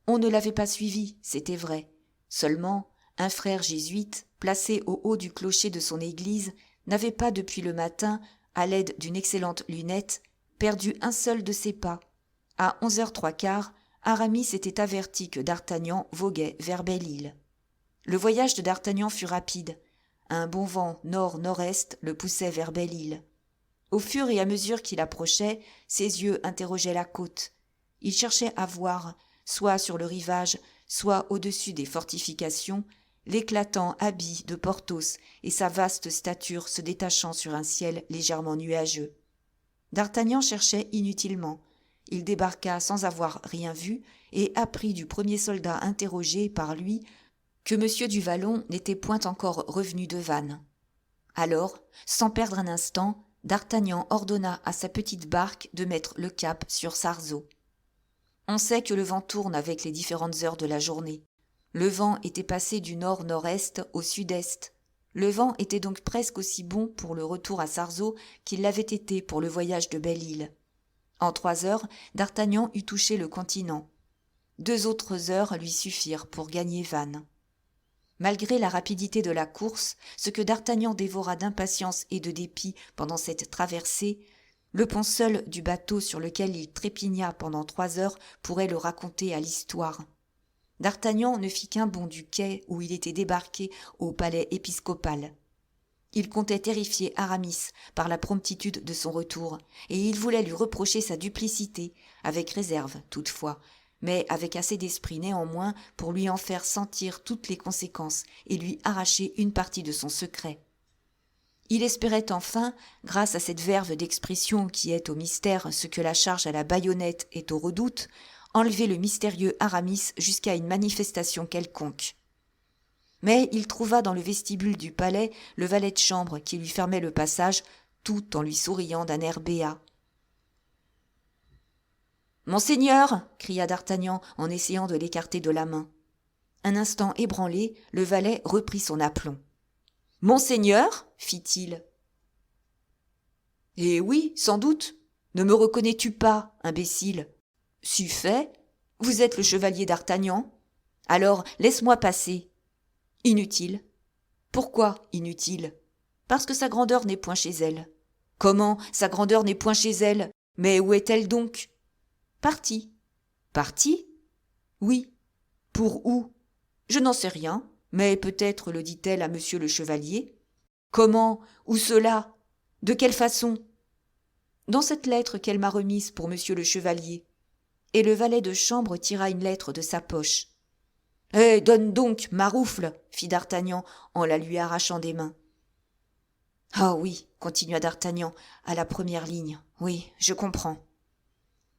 On ne l'avait pas suivi, c'était vrai. Seulement, un frère jésuite, placé au haut du clocher de son église, n'avait pas depuis le matin, à l'aide d'une excellente lunette, perdu un seul de ses pas. À 11h15, Aramis était averti que d'Artagnan voguait vers Belle-Île. Le voyage de d'Artagnan fut rapide. Un bon vent nord-nord-est le poussait vers Belle-Île. Au fur et à mesure qu'il approchait, ses yeux interrogeaient la côte. Il cherchait à voir, soit sur le rivage, soit au-dessus des fortifications, l'éclatant habit de Porthos et sa vaste stature se détachant sur un ciel légèrement nuageux. D'Artagnan cherchait inutilement. Il débarqua sans avoir rien vu et apprit du premier soldat interrogé par lui que M. du Vallon n'était point encore revenu de Vannes. Alors, sans perdre un instant, d'Artagnan ordonna à sa petite barque de mettre le cap sur Sarzeau. On sait que le vent tourne avec les différentes heures de la journée. Le vent était passé du nord-nord-est au sud-est. Le vent était donc presque aussi bon pour le retour à Sarzeau qu'il l'avait été pour le voyage de Belle-Île. En 3 heures, d'Artagnan eut touché le continent. 2 autres heures lui suffirent pour gagner Vannes. Malgré la rapidité de la course, ce que d'Artagnan dévora d'impatience et de dépit pendant cette traversée, le pont seul du bateau sur lequel il trépigna pendant 3 heures pourrait le raconter à l'histoire. D'Artagnan ne fit qu'un bond du quai où il était débarqué au palais épiscopal. Il comptait terrifier Aramis par la promptitude de son retour, et il voulait lui reprocher sa duplicité, avec réserve toutefois, mais avec assez d'esprit néanmoins pour lui en faire sentir toutes les conséquences et lui arracher une partie de son secret. Il espérait enfin, grâce à cette verve d'expression qui est au mystère ce que la charge à la baïonnette est au redoute, enlever le mystérieux Aramis jusqu'à une manifestation quelconque. Mais il trouva dans le vestibule du palais le valet de chambre qui lui fermait le passage, tout en lui souriant d'un air béat. « Monseigneur !» cria d'Artagnan en essayant de l'écarter de la main. Un instant ébranlé, le valet reprit son aplomb. « Monseigneur !» fit-il. « Eh oui, sans doute. Ne me reconnais-tu pas, imbécile ? Si fait. Vous êtes le chevalier d'Artagnan. Alors, laisse-moi passer. » « Inutile. »« Pourquoi inutile ? » ?»« Parce que sa grandeur n'est point chez elle. »« Comment sa grandeur n'est point chez elle ? Mais où est-elle donc ? » ?»« Partie. »« Partie ? » ?»« Oui. »« Pour où ? » ?»« Je n'en sais rien, mais peut-être le dit-elle à monsieur le chevalier. »« Comment ? Où cela ? De quelle façon ? » ?»« Dans cette lettre qu'elle m'a remise pour monsieur le chevalier. » Et le valet de chambre tira une lettre de sa poche. « Eh, donne donc, maroufle !» fit d'Artagnan en la lui arrachant des mains. « Ah oui, » continua d'Artagnan à la première ligne, « oui, je comprends. »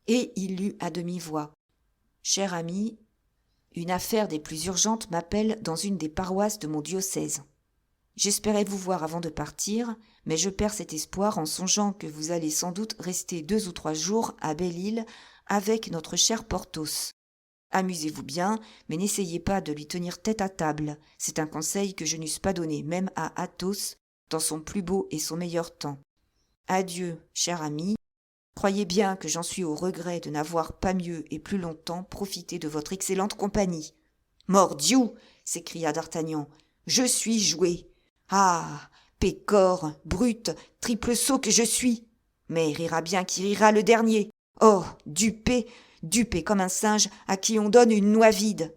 Et il lut à demi-voix. « Cher ami, une affaire des plus urgentes m'appelle dans une des paroisses de mon diocèse. J'espérais vous voir avant de partir, mais je perds cet espoir en songeant que vous allez sans doute rester 2 ou 3 jours à Belle-Île avec notre cher Porthos. Amusez-vous bien, mais n'essayez pas de lui tenir tête à table. C'est un conseil que je n'eusse pas donné même à Athos dans son plus beau et son meilleur temps. Adieu, cher ami. Croyez bien que j'en suis au regret de n'avoir pas mieux et plus longtemps profité de votre excellente compagnie. »« Mordiou !» s'écria d'Artagnan. « Je suis joué. Ah, pécore, brute, triple sot que je suis. Mais rira bien qui rira le dernier. Oh, dupé comme un singe à qui on donne une noix vide. »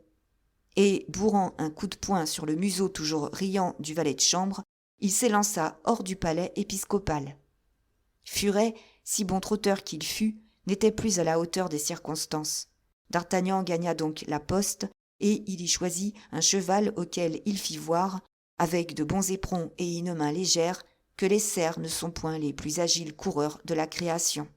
Et, bourrant un coup de poing sur le museau toujours riant du valet de chambre, il s'élança hors du palais épiscopal. Furet, si bon trotteur qu'il fût, n'était plus à la hauteur des circonstances. D'Artagnan gagna donc la poste, et il y choisit un cheval auquel il fit voir, avec de bons éperons et une main légère, que les cerfs ne sont point les plus agiles coureurs de la création.